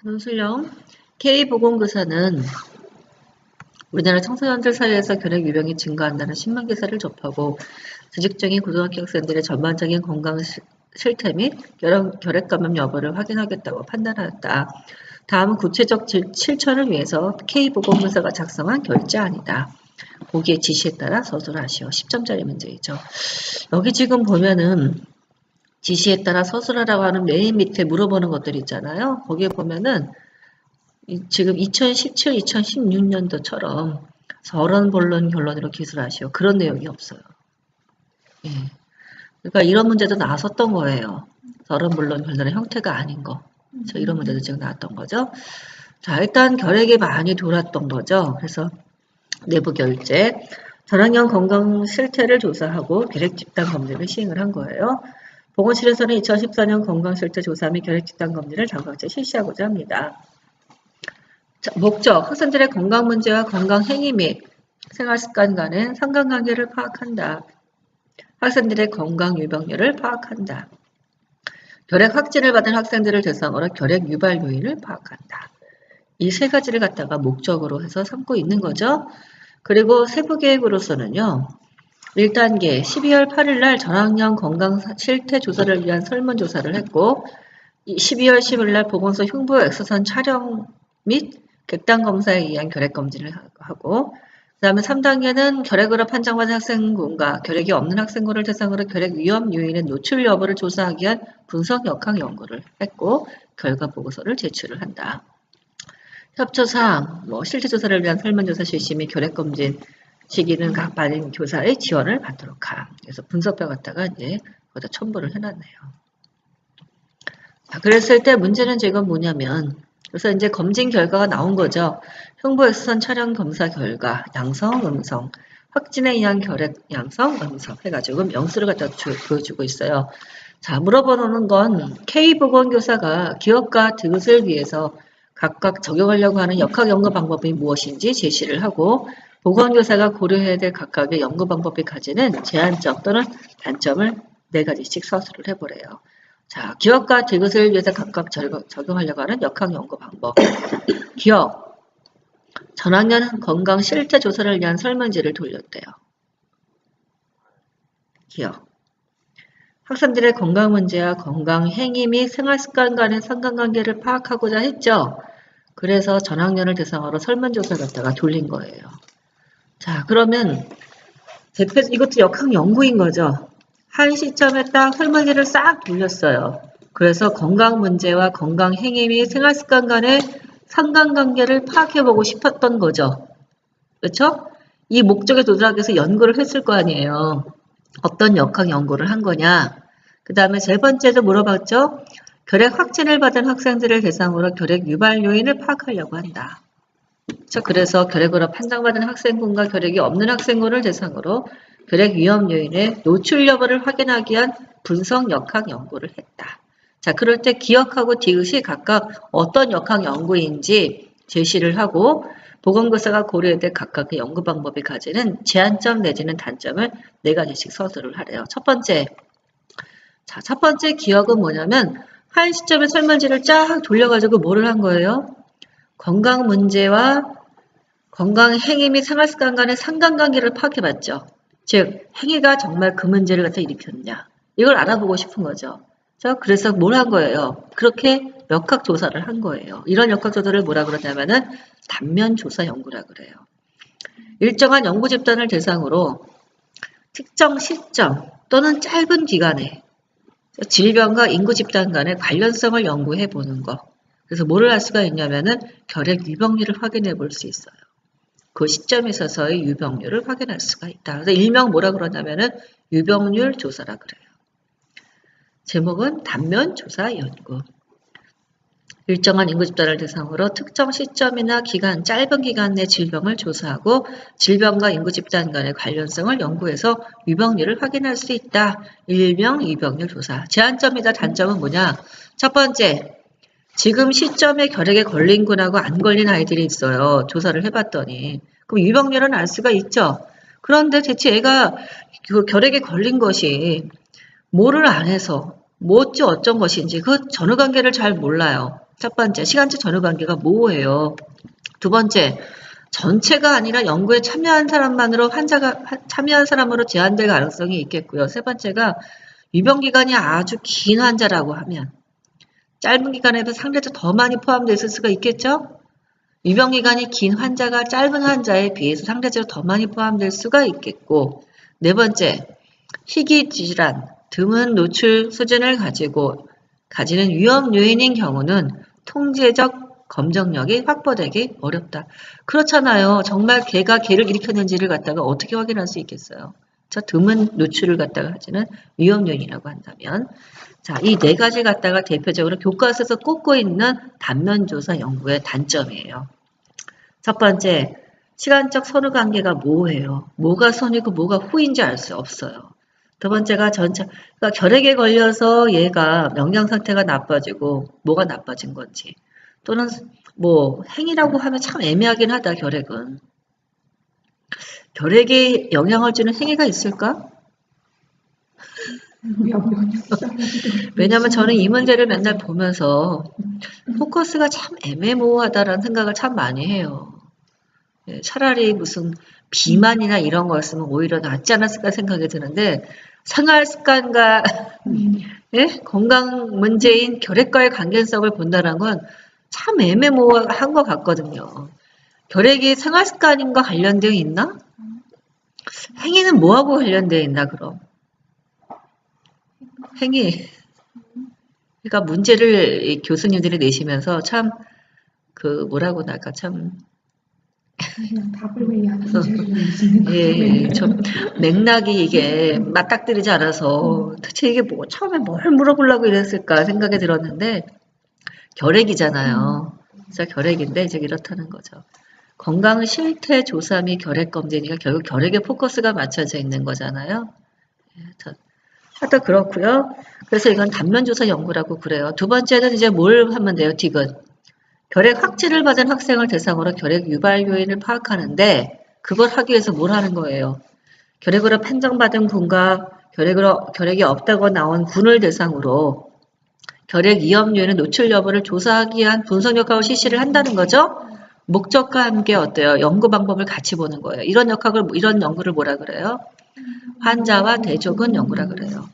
논술형 K보건교사는 우리나라 청소년들 사이에서 결핵 유병이 증가한다는 신문 기사를 접하고 재직 중인 고등학교 학생들의 전반적인 건강 실태 및 결핵 감염 여부를 확인하겠다고 판단하였다. 다음은 구체적 실천을 위해서 K보건교사가 작성한 결제안이다. 보기의 지시에 따라 서술하시오. 10점짜리 문제이죠. 여기 지금 보면은 지시에 따라 서술하라고 하는 메인 밑에 물어보는 것들 있잖아요. 거기에 보면은 지금 2017, 2016년도처럼 서론, 본론, 결론으로 기술하시오. 그런 내용이 없어요. 예. 그러니까 이런 문제도 나왔었던 거예요. 서론, 본론, 결론의 형태가 아닌 거. 이런 문제도 지금 나왔던 거죠. 자, 일단 결핵이 많이 돌았던 거죠. 그래서 내부 결제, 전학년 건강 실태를 조사하고 결핵 집단 검진을 시행을 한 거예요. 보건실에서는 2014년 건강 실태 조사 및 결핵 집단 검진을 다음과 실시하고자 합니다. 자, 목적, 학생들의 건강 문제와 건강 행위 및 생활 습관 간의 상관관계를 파악한다. 학생들의 건강 유병률을 파악한다. 결핵 확진을 받은 학생들을 대상으로 결핵 유발 요인을 파악한다. 이 세 가지를 갖다가 목적으로 해서 삼고 있는 거죠. 그리고 세부 계획으로서는요. 1단계 12월 8일 날 전학년 건강 실태 조사를 위한 설문조사를 했고 12월 10일 날 보건소 흉부 엑스선 촬영 및 객단 검사에 의한 결핵 검진을 하고 그 다음에 3단계는 결핵으로 판정받은 학생군과 결핵이 없는 학생군을 대상으로 결핵 위험 요인의 노출 여부를 조사하기 위한 분석 역학 연구를 했고 결과 보고서를 제출을 한다. 협조사항, 실태 조사를 위한 설문조사 실시 및 결핵 검진 시기는 각 받은 교사의 지원을 받도록 함. 그래서 분석표 갖다가 이제 거기다 첨부를 해놨네요. 자, 그랬을 때 문제는 지금 뭐냐면 그래서 이제 검진 결과가 나온 거죠. 흉부 엑스선 촬영 검사 결과 양성, 음성, 확진에 의한 결핵 양성, 음성 해가지고 명수를 갖다 보여주고 있어요. 자, 물어보는 건 K보건교사가 기업과 디귿을 위해서 각각 적용하려고 하는 역학 연구 방법이 무엇인지 제시를 하고 보건교사가 고려해야 될 각각의 연구 방법이 가지는 제한점 또는 단점을 4가지씩 서술을 해보래요. 자, 기업과 디귿을 위해서 각각 적용하려고 하는 역학 연구 방법. 기업, 전학년 건강 실태 조사를 위한 설문지를 돌렸대요. 기업. 학생들의 건강 문제와 건강 행위 및 생활 습관 간의 상관관계를 파악하고자 했죠. 그래서 전학년을 대상으로 설문조사를 갖다가 돌린 거예요. 자, 그러면 이것도 역학 연구인 거죠. 한 시점에 딱 설문지를 싹 돌렸어요. 그래서 건강 문제와 건강 행위 및 생활 습관 간의 상관관계를 파악해보고 싶었던 거죠. 그렇죠? 이 목적에 도달하기 위해서 연구를 했을 거 아니에요. 어떤 역학 연구를 한 거냐. 그 다음에 세 번째도 물어봤죠. 결핵 확진을 받은 학생들을 대상으로 결핵 유발 요인을 파악하려고 한다. 그래서 결핵으로 판정받은 학생군과 결핵이 없는 학생군을 대상으로 결핵 위험 요인의 노출 여부를 확인하기 위한 분석 역학 연구를 했다. 자, 그럴 때 기억하고 디귿이 각각 어떤 역학 연구인지 제시를 하고 보건교사가 고려해야 될 각각의 연구 방법이 가지는 제한점 내지는 단점을 4가지씩 서술을 하래요. 첫 번째 기억은 뭐냐면 한 시점에 설문지를 쫙 돌려가지고 뭐를 한 거예요? 건강 문제와 건강 행위 및 생활 습관 간의 상관관계를 파악해봤죠. 즉 행위가 정말 그 문제를 갖다 일으켰냐 이걸 알아보고 싶은 거죠. 그래서 뭘 한 거예요? 그렇게 역학 조사를 한 거예요. 이런 역학 조사를 뭐라 그러냐면은 단면 조사 연구라 그래요. 일정한 연구 집단을 대상으로 특정 시점 또는 짧은 기간에 질병과 인구 집단 간의 관련성을 연구해 보는 거. 그래서 뭐를 할 수가 있냐면은 결핵 유병률을 확인해 볼 수 있어요. 그 시점에 있어서의 유병률을 확인할 수가 있다. 그래서 일명 뭐라 그러냐면은 유병률 조사라 그래요. 제목은 단면 조사 연구. 일정한 인구 집단을 대상으로 특정 시점이나 기간, 짧은 기간 내 질병을 조사하고 질병과 인구 집단 간의 관련성을 연구해서 유병률을 확인할 수 있다. 일명 유병률 조사. 제한점이다. 단점은 뭐냐? 첫 번째, 지금 시점에 결핵에 걸린 군하고 안 걸린 아이들이 있어요. 조사를 해봤더니. 그럼 유병률은 알 수가 있죠. 그런데 대체 애가 그 결핵에 걸린 것이 뭐를 안 해서 뭐 어쩐 것인지 그 전후관계를 잘 몰라요. 첫 번째, 시간적 전후관계가 모호해요. 두 번째, 전체가 아니라 연구에 참여한 사람만으로 참여한 사람으로 제한될 가능성이 있겠고요. 세 번째가 유병기간이 아주 긴 환자라고 하면 짧은 기간에도 상대적으로 더 많이 포함되어 있을 수가 있겠죠? 유병기간이 긴 환자가 짧은 환자에 비해서 상대적으로 더 많이 포함될 수가 있겠고, 네 번째, 희귀질환, 드문 노출 수준을 가지는 위험 요인인 경우는 통제적 검정력이 확보되기 어렵다. 그렇잖아요. 정말 걔가 걔를 일으켰는지를 갖다가 어떻게 확인할 수 있겠어요? 저 드문 노출을 갖다가 가지는 위험 요인이라고 한다면, 자, 이 네 가지 갖다가 대표적으로 교과서에서 꼽고 있는 단면조사 연구의 단점이에요. 첫 번째, 시간적 선후관계가 모호해요. 뭐가 선이고 뭐가 후인지 알 수 없어요. 두 번째가 그러니까 결핵에 걸려서 얘가 영양 상태가 나빠지고 뭐가 나빠진 건지, 또는 뭐 행이라고 하면 참 애매하긴 하다. 결핵은 결핵에 영향을 주는 행위가 있을까? 왜냐면 저는 이 문제를 맨날 보면서 포커스가 참 애매모호하다라는 생각을 참 많이 해요. 차라리 무슨 비만이나 이런 거였으면 오히려 낫지 않았을까 생각이 드는데, 생활습관과 예? 건강 문제인 결핵과의 관계성을 본다는 건 참 애매모호한 것 같거든요. 결핵이 생활습관과 관련되어 있나? 행위는 뭐하고 관련되어 있나 그럼? 행위. 그러니까 문제를 교수님들이 내시면서 참 그 뭐라고 할까 참 답을 위한 문제를 내시는 예, 좀 맥락이 이게 맞닥뜨리지 않아서 대체 이게 뭐 처음에 뭘 물어보려고 이랬을까 생각이 들었는데 결핵이잖아요. 그래서 결핵인데 이제 이렇다는 거죠. 건강 실태 조사 및 결핵 검진이니까 결국 결핵에 포커스가 맞춰져 있는 거잖아요. 하여튼 그렇고요. 그래서 이건 단면조사 연구라고 그래요. 두 번째는 이제 뭘 하면 돼요, 디귿. 결핵 확진을 받은 학생을 대상으로 결핵 유발 요인을 파악하는데 그걸 하기 위해서 뭘 하는 거예요? 결핵으로 판정받은 군과 결핵이 없다고 나온 군을 대상으로 결핵 위험 요인의 노출 여부를 조사하기 위한 분석 역학을 실시를 한다는 거죠. 목적과 함께 어때요? 연구 방법을 같이 보는 거예요. 이런 연구를 뭐라 그래요? 환자와 대조군 연구라 그래요.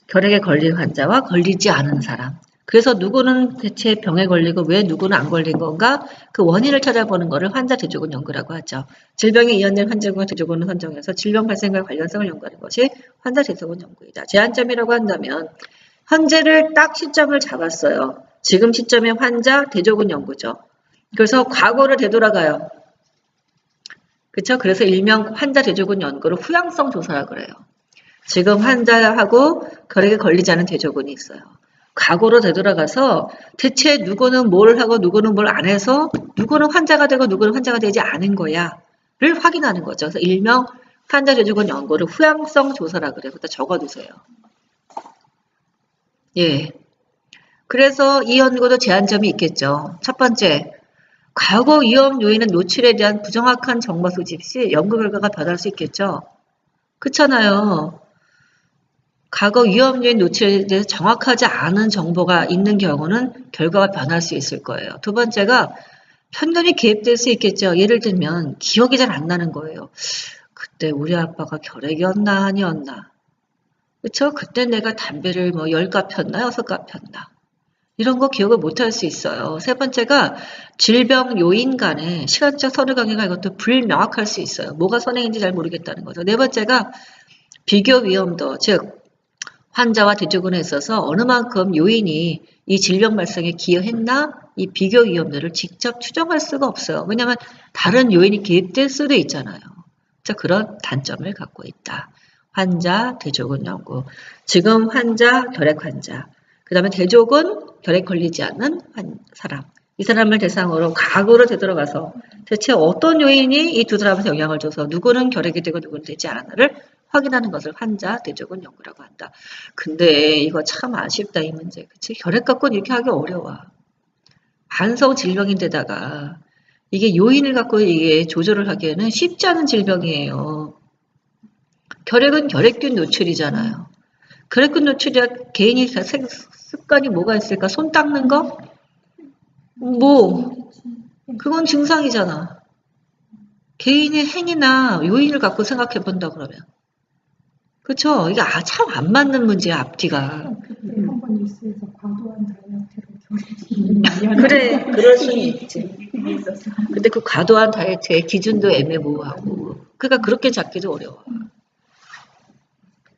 결핵에 걸린 환자와 걸리지 않은 사람. 그래서 누구는 대체 병에 걸리고 왜 누구는 안 걸린 건가? 그 원인을 찾아보는 것을 환자 대조군 연구라고 하죠. 질병에 이완된 환자군과 대조군을 선정해서 질병 발생과 관련성을 연구하는 것이 환자 대조군 연구이다. 제한점이라고 한다면 현재를 딱 시점을 잡았어요. 지금 시점의 환자 대조군 연구죠. 그래서 과거를 되돌아가요. 그렇죠? 그래서 일명 환자 대조군 연구를 후향성 조사라 그래요. 지금 환자하고 결핵에 걸리지 않은 대조군이 있어요. 과거로 되돌아가서 대체 누구는 뭘 하고 누구는 뭘 안 해서 누구는 환자가 되고 누구는 환자가 되지 않은 거야를 확인하는 거죠. 그래서 일명 환자 대조군 연구를 후향성 조사라 그래요. 그래서 적어두세요. 예. 그래서 이 연구도 제한점이 있겠죠. 첫 번째, 과거 위험 요인은 노출에 대한 부정확한 정보 수집 시 연구 결과가 변할 수 있겠죠. 그렇잖아요. 과거 위험 요인 노출에 대해서 정확하지 않은 정보가 있는 경우는 결과가 변할 수 있을 거예요. 두 번째가 편견이 개입될 수 있겠죠. 예를 들면 기억이 잘 안 나는 거예요. 그때 우리 아빠가 결핵이었나 아니었나. 그쵸? 그때 내가 담배를 뭐 10갑 폈나 6갑 폈나. 이런 거 기억을 못할 수 있어요. 세 번째가 질병 요인 간의 시간적 선후관계가 이것도 불명확할 수 있어요. 뭐가 선행인지 잘 모르겠다는 거죠. 네 번째가 비교 위험도, 즉 환자와 대조군에 있어서 어느 만큼 요인이 이 질병 발생에 기여했나 이 비교 위험도를 직접 추정할 수가 없어요. 왜냐하면 다른 요인이 개입될 수도 있잖아요. 자, 그런 단점을 갖고 있다. 환자, 대조군 연구. 지금 환자, 결핵 환자. 그 다음에 대조군, 결핵 걸리지 않는 사람. 이 사람을 대상으로 과거로 되돌아가서 대체 어떤 요인이 이 두 사람한테 영향을 줘서 누구는 결핵이 되고 누구는 되지 않았나를 확인하는 것을 환자 대조군 연구라고 한다. 근데 이거 참 아쉽다 이 문제. 그치? 결핵 갖고는 이렇게 하기 어려워. 만성 질병인데다가 이게 요인을 갖고 이게 조절을 하기에는 쉽지 않은 질병이에요. 결핵은 결핵균 노출이잖아요. 결핵균 노출이야 개인이 습관이 뭐가 있을까? 손 닦는 거? 뭐 그건 증상이잖아. 개인의 행위나 요인을 갖고 생각해 본다 그러면. 그쵸? 이게 참 안 맞는 문제야, 앞뒤가. 그때 한 번 뉴스에서 과도한 다이어트로 결핵이 그래, 그럴 수는 있지. 그게 있었어. 근데 그 과도한 다이어트의 기준도 애매모호하고. 그러니까 그렇게 잡기도 어려워.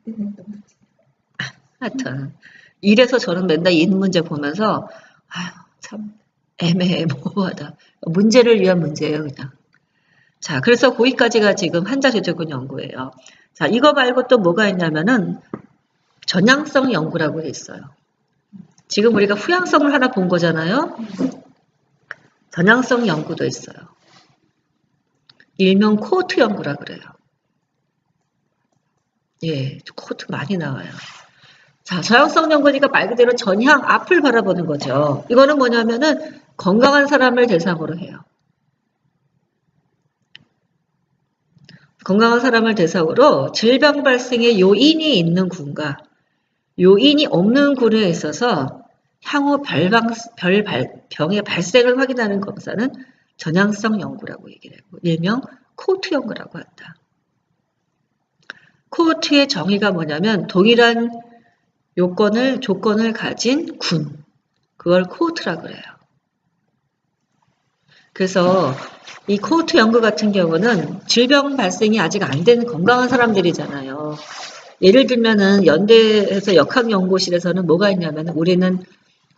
그때 했던 거지. 하여튼 이래서 저는 맨날 이 문제 보면서 아유 참 애매해 모호하다. 문제를 위한 문제예요 그냥. 자 그래서 거기까지가 지금 환자조적은 연구예요. 자 이거 말고 또 뭐가 있냐면은 전향성 연구라고 있어요. 지금 우리가 후향성을 하나 본 거잖아요. 전향성 연구도 있어요. 일명 코호트 연구라 그래요. 예, 코호트 많이 나와요. 자, 저향성 연구니까 말 그대로 전향 앞을 바라보는 거죠. 이거는 뭐냐면은 건강한 사람을 대상으로 해요. 건강한 사람을 대상으로 질병 발생의 요인이 있는 군과 요인이 없는 군에 있어서 향후 병의 발생을 확인하는 검사는 전향성 연구라고 얘기를 하고 일명 코호트 연구라고 한다. 코호트의 정의가 뭐냐면 동일한 조건을 가진 군, 그걸 코호트라고 그래요. 그래서 이 코호트 연구 같은 경우는 질병 발생이 아직 안 되는 건강한 사람들이잖아요. 예를 들면은 연대에서 역학연구실에서는 뭐가 있냐면 우리는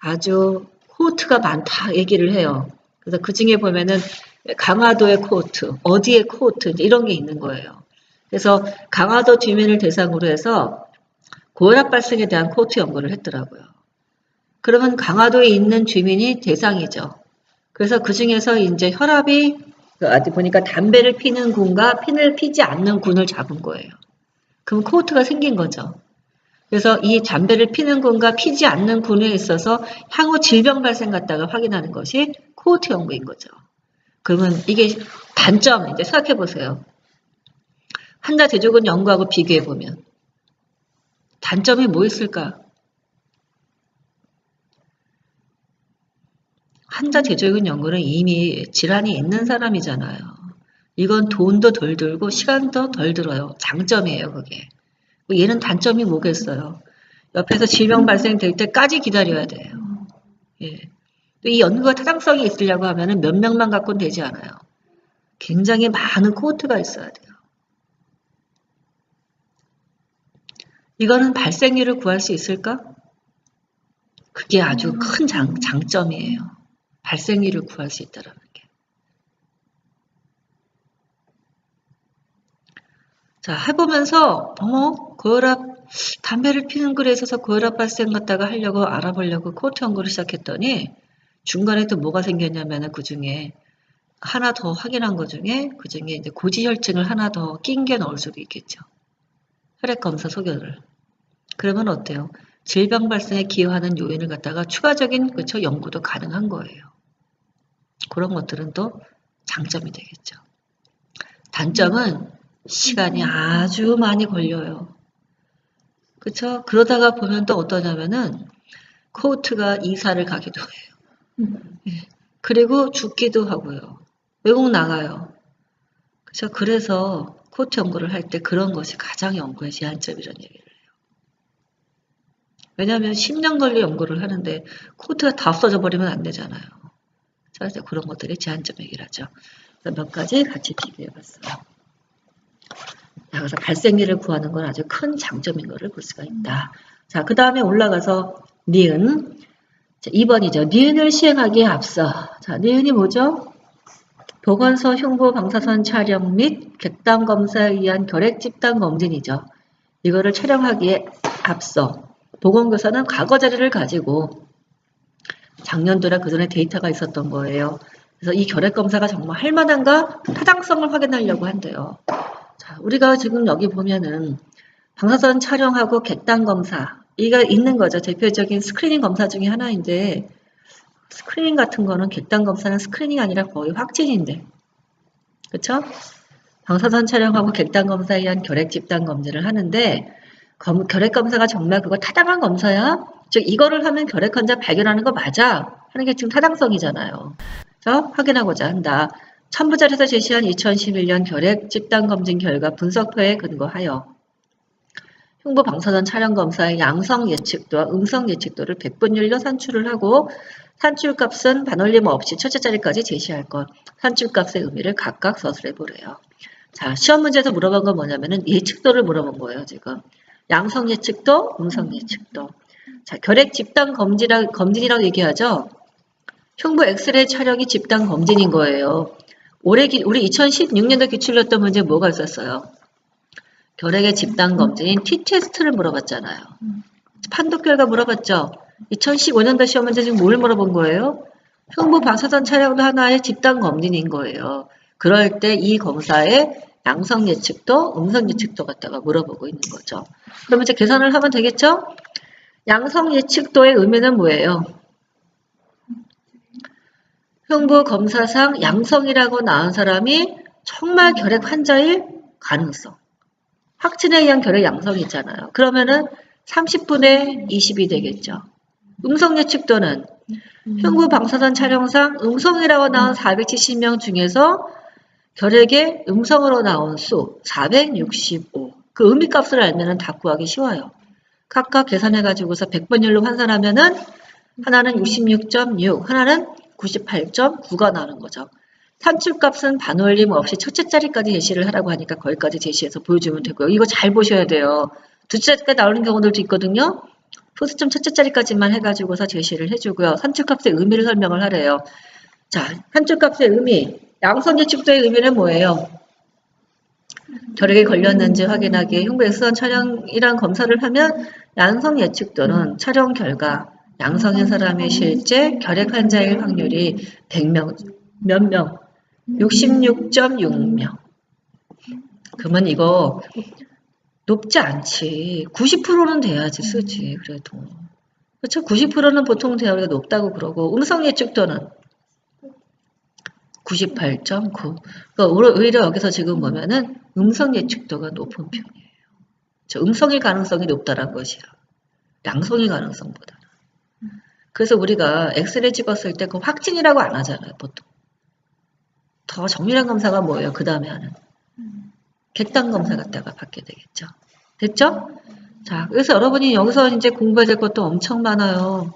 아주 코호트가 많다 얘기를 해요. 그래서 그 중에 보면은 강화도의 코호트, 어디의 코호트 이런 게 있는 거예요. 그래서 강화도 주민을 대상으로 해서 고혈압 발생에 대한 코호트 연구를 했더라고요. 그러면 강화도에 있는 주민이 대상이죠. 그래서 그 중에서 이제 혈압이 어디 보니까 담배를 피는 군과 피를 피지 않는 군을 잡은 거예요. 그럼 코호트가 생긴 거죠. 그래서 이 담배를 피는 군과 피지 않는 군에 있어서 향후 질병 발생 갖다가 확인하는 것이 코호트 연구인 거죠. 그러면 이게 단점 이제 생각해 보세요. 환자 대조군 연구하고 비교해 보면 단점이 뭐 있을까? 환자 대조군 연구는 이미 질환이 있는 사람이잖아요. 이건 돈도 덜 들고 시간도 덜 들어요. 장점이에요, 그게. 얘는 단점이 뭐겠어요? 옆에서 질병 발생될 때까지 기다려야 돼요. 예. 또 이 연구가 타당성이 있으려고 하면 몇 명만 갖고는 되지 않아요. 굉장히 많은 코호트가 있어야 돼요. 이거는 발생률을 구할 수 있을까? 그게 아주 큰 장점이에요. 발생률을 구할 수 있다는 게. 자, 해보면서 고혈압, 담배를 피는 글에 있어서 고혈압 발생 갖다가 하려고 알아보려고 코호트 연구를 시작했더니 중간에 또 뭐가 생겼냐면 그 중에 하나 더 확인한 것 중에 그 중에 이제 고지혈증을 하나 더 낑겨 넣을 수도 있겠죠. 혈액검사 소견을. 그러면 어때요? 질병 발생에 기여하는 요인을 갖다가 추가적인 그쵸 연구도 가능한 거예요. 그런 것들은 또 장점이 되겠죠. 단점은 시간이 아주 많이 걸려요. 그쵸? 그러다가 보면 또 어떠냐면은 코호트가 이사를 가기도 해요. 그리고 죽기도 하고요. 외국 나가요. 그쵸? 그래서 코호트 연구를 할 때 그런 것이 가장 연구의 제한점이라는 얘기를 해요. 왜냐하면 10년 걸려 연구를 하는데 코호트가 다 없어져 버리면 안 되잖아요. 그래서 그런 것들이 제한점 얘기를 하죠. 그래서 몇 가지 같이 비교해 봤어요. 그래서 발생률을 구하는 건 아주 큰 장점인 것을 볼 수가 있다. 자, 그 다음에 올라가서 니은. 자, 2번이죠. 니은을 시행하기에 앞서. 자, 니은이 뭐죠? 보건소 흉부 방사선 촬영 및 객단 검사에 의한 결핵 집단 검진이죠. 이거를 촬영하기에 앞서 보건교사는 과거 자료를 가지고 작년도나 그 전에 데이터가 있었던 거예요. 그래서 이 결핵 검사가 정말 할 만한가 타당성을 확인하려고 한대요. 자, 우리가 지금 여기 보면은 방사선 촬영하고 객단 검사 이가 있는 거죠. 대표적인 스크리닝 검사 중에 하나인데 스크리닝 같은 거는 객단 검사는 스크리닝이 아니라 거의 확진인데 그렇죠? 방사선 촬영하고 객단 검사에 의한 결핵 집단 검진을 하는데 결핵 검사가 정말 그거 타당한 검사야? 즉 이거를 하면 결핵 환자 발견하는 거 맞아? 하는 게 지금 타당성이잖아요. 그래서 확인하고자 한다. 첨부자료에서 제시한 2011년 결핵 집단검진 결과 분석표에 근거하여 흉부 방사선 촬영 검사의 양성 예측도와 음성 예측도를 백분율로 산출을 하고 산출값은 반올림 없이 첫째 자리까지 제시할 것. 산출값의 의미를 각각 서술해 보래요. 자, 시험 문제에서 물어본 건 뭐냐면은 예측도를 물어본 거예요, 지금. 양성 예측도, 음성 예측도. 자, 결핵 집단 검진이라고 얘기하죠. 흉부 엑스레이 촬영이 집단 검진인 거예요. 우리 2016년도 기출이었던 문제 뭐가 있었어요? 결핵의 집단 검진인 T-테스트를 물어봤잖아요. 판독 결과 물어봤죠. 2015년도 시험 문제 지금 뭘 물어본 거예요? 흉부 방사선 촬영도 하나의 집단 검진인 거예요. 그럴 때 이 검사의 양성 예측도, 음성 예측도 갖다가 물어보고 있는 거죠. 그럼 이제 계산을 하면 되겠죠? 양성 예측도의 의미는 뭐예요? 흉부 검사상 양성이라고 나온 사람이 정말 결핵 환자일 가능성. 확진에 의한 결핵 양성이 있잖아요. 그러면은 30분의 20이 되겠죠. 음성 예측도는 흉부 방사선 촬영상 음성이라고 나온 470명 중에서 결핵의 음성으로 나온 수 465. 그 의미값을 알면은 다 구하기 쉬워요. 각각 계산해가지고서 100번율로 환산하면은 하나는 66.6, 하나는 98.9가 나오는 거죠. 산출값은 반올림 없이 첫째 자리까지 제시를 하라고 하니까 거기까지 제시해서 보여주면 되고요. 이거 잘 보셔야 돼요. 둘째 자리까지 나오는 경우들도 있거든요. 소수점 첫째 자리까지만 해가지고서 제시를 해주고요. 산출값의 의미를 설명을 하래요. 자, 산출값의 의미, 양성 예측도의 의미는 뭐예요? 결핵에 걸렸는지 확인하기, 흉부 엑스선 촬영이란 검사를 하면 양성 예측도는 촬영 결과 양성인 사람의 실제 결핵 환자일 확률이 100명, 몇 명? 66.6명. 그러면 이거 높지 않지. 90%는 돼야지 쓰지, 그래도. 그렇죠? 90%는 보통 대화가 높다고 그러고, 음성 예측도는 98.9. 그러니까 오히려 여기서 지금 보면은 음성 예측도가 높은 편이에요. 음성일 가능성이 높다는 것이야. 양성일 가능성보다. 그래서 우리가 엑스레이 찍었을 때 그 확진이라고 안 하잖아요, 보통. 더 정밀한 검사가 뭐예요? 그 다음에 하는. 객단 검사 갖다가 받게 되겠죠. 됐죠? 자, 그래서 여러분이 여기서 이제 공부해야 될 것도 엄청 많아요.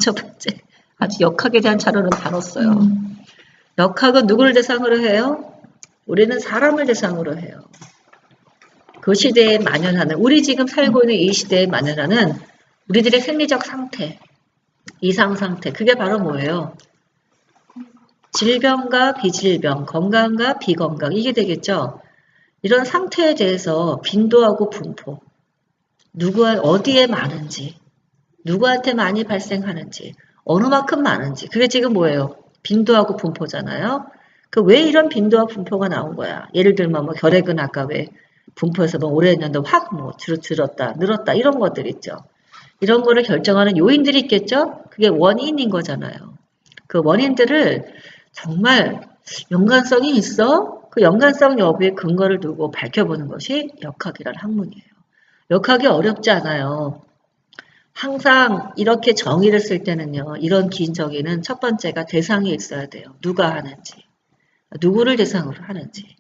첫 번째, 아주 역학에 대한 자료는 다 넣었어요. 역학은 누구를 대상으로 해요? 우리는 사람을 대상으로 해요. 그 시대에 만연하는, 우리 지금 살고 있는 이 시대에 만연하는 우리들의 생리적 상태, 이상 상태, 그게 바로 뭐예요? 질병과 비질병, 건강과 비건강, 이게 되겠죠? 이런 상태에 대해서 빈도하고 분포, 어디에 많은지, 누구한테 많이 발생하는지, 어느 만큼 많은지, 그게 지금 뭐예요? 빈도하고 분포잖아요. 그 왜 이런 빈도와 분포가 나온 거야? 예를 들면 뭐 결핵은 아까 왜 분포에서 뭐 오래 했는데 확 뭐 줄었다, 늘었다 이런 것들 있죠. 이런 거를 결정하는 요인들이 있겠죠? 그게 원인인 거잖아요. 그 원인들을 정말 연관성이 있어? 그 연관성 여부에 근거를 두고 밝혀보는 것이 역학이라는 학문이에요. 역학이 어렵지 않아요. 항상 이렇게 정의를 쓸 때는요. 이런 긴 정의는 첫 번째가 대상이 있어야 돼요. 누가 하는지. 누구를 대상으로 하는지.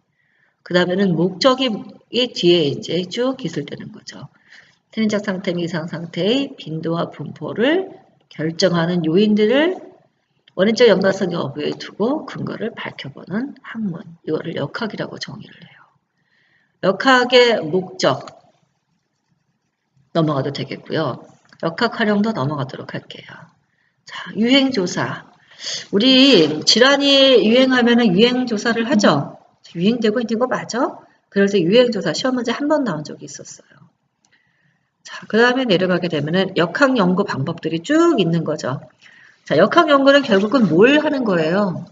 그 다음에는 목적이 뒤에 이제 쭉 기술되는 거죠. 생리적 상태, 이상 상태의 빈도와 분포를 결정하는 요인들을 원인적 연관성 여부에 두고 근거를 밝혀보는 학문. 이거를 역학이라고 정의를 해요. 역학의 목적 넘어가도 되겠고요. 역학 활용도 넘어가도록 할게요. 자, 유행조사. 우리 질환이 유행하면 유행조사를 하죠. 유행되고 있는 거 맞아? 그래서 유행조사 시험 문제 한 번 나온 적이 있었어요. 자, 그 다음에 내려가게 되면은 역학 연구 방법들이 쭉 있는 거죠. 자, 역학 연구는 결국은 뭘 하는 거예요?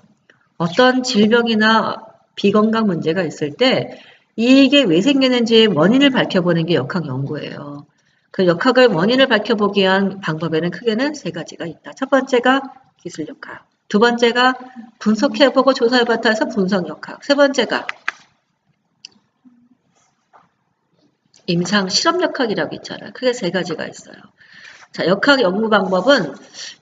어떤 질병이나 비건강 문제가 있을 때 이게 왜 생기는지 원인을 밝혀보는 게 역학 연구예요. 그 역학의 원인을 밝혀보기 위한 방법에는 크게는 세 가지가 있다. 첫 번째가 기술 역학, 두 번째가 분석해보고 조사해봤다 해서 분석 역학, 세 번째가 임상 실험 역학이라고 있잖아요. 크게 세 가지가 있어요. 자, 역학 연구 방법은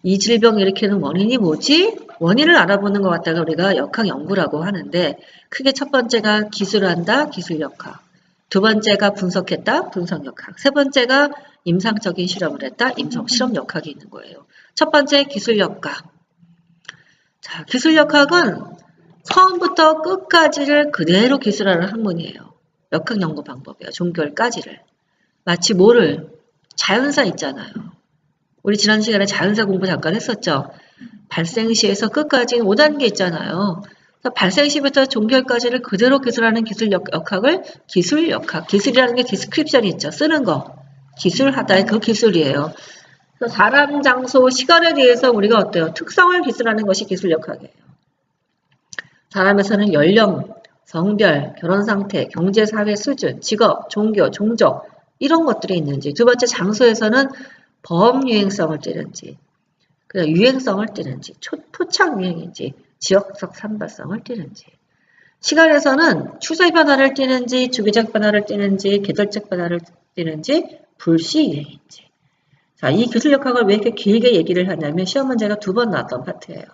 이 질병 일으키는 원인이 뭐지? 원인을 알아보는 것 같다가 우리가 역학 연구라고 하는데 크게 첫 번째가 기술한다, 기술 역학. 두 번째가 분석했다, 분석 역학. 세 번째가 임상적인 실험을 했다, 임상 실험 역학이 있는 거예요. 첫 번째 기술 역학. 자, 기술 역학은 처음부터 끝까지를 그대로 기술하는 학문이에요. 역학 연구 방법이에요. 종결까지를. 마치 뭐를? 자연사 있잖아요. 우리 지난 시간에 자연사 공부 잠깐 했었죠. 발생시에서 끝까지 5단계 있잖아요. 발생시부터 종결까지를 그대로 기술하는 기술 역학을 기술 역학. 기술이라는 게 디스크립션이 있죠. 쓰는 거. 기술하다의 그 기술이에요. 그래서 사람, 장소, 시간에 대해서 우리가 어때요? 특성을 기술하는 것이 기술 역학이에요. 사람에서는 연령, 성별, 결혼 상태, 경제, 사회 수준, 직업, 종교, 종족 이런 것들이 있는지. 두 번째 장소에서는 범유행성을 띠는지, 그냥 유행성을 띠는지, 토착 유행인지, 지역적 산발성을 띠는지. 시간에서는 추세 변화를 띠는지, 주기적 변화를 띠는지, 계절적 변화를 띠는지, 불시 유행인지. 자, 이 기술 역학을 왜 이렇게 길게 얘기를 하냐면 시험 문제가 2번 나왔던 파트예요.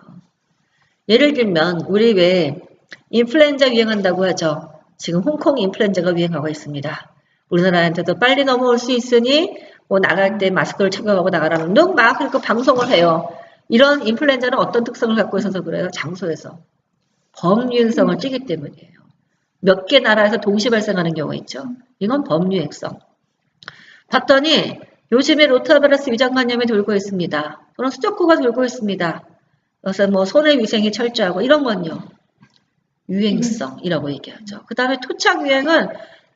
예를 들면 우리 왜 인플루엔자 유행한다고 하죠. 지금 홍콩 인플루엔자가 유행하고 있습니다. 우리나라한테도 빨리 넘어올 수 있으니 뭐 나갈 때 마스크를 착용하고 나가라는 둥 막 그렇게 방송을 해요. 이런 인플루엔자는 어떤 특성을 갖고 있어서 그래요? 장소에서 범유행성을 띠기 때문이에요. 몇 개 나라에서 동시 발생하는 경우가 있죠. 이건 범유행성. 봤더니 요즘에 로타바이러스 위장관염이 돌고 있습니다. 또는 수족구가 돌고 있습니다. 그래서 뭐 손의 위생이 철저하고 이런 건요. 유행성이라고 얘기하죠. 그 다음에 토착 유행은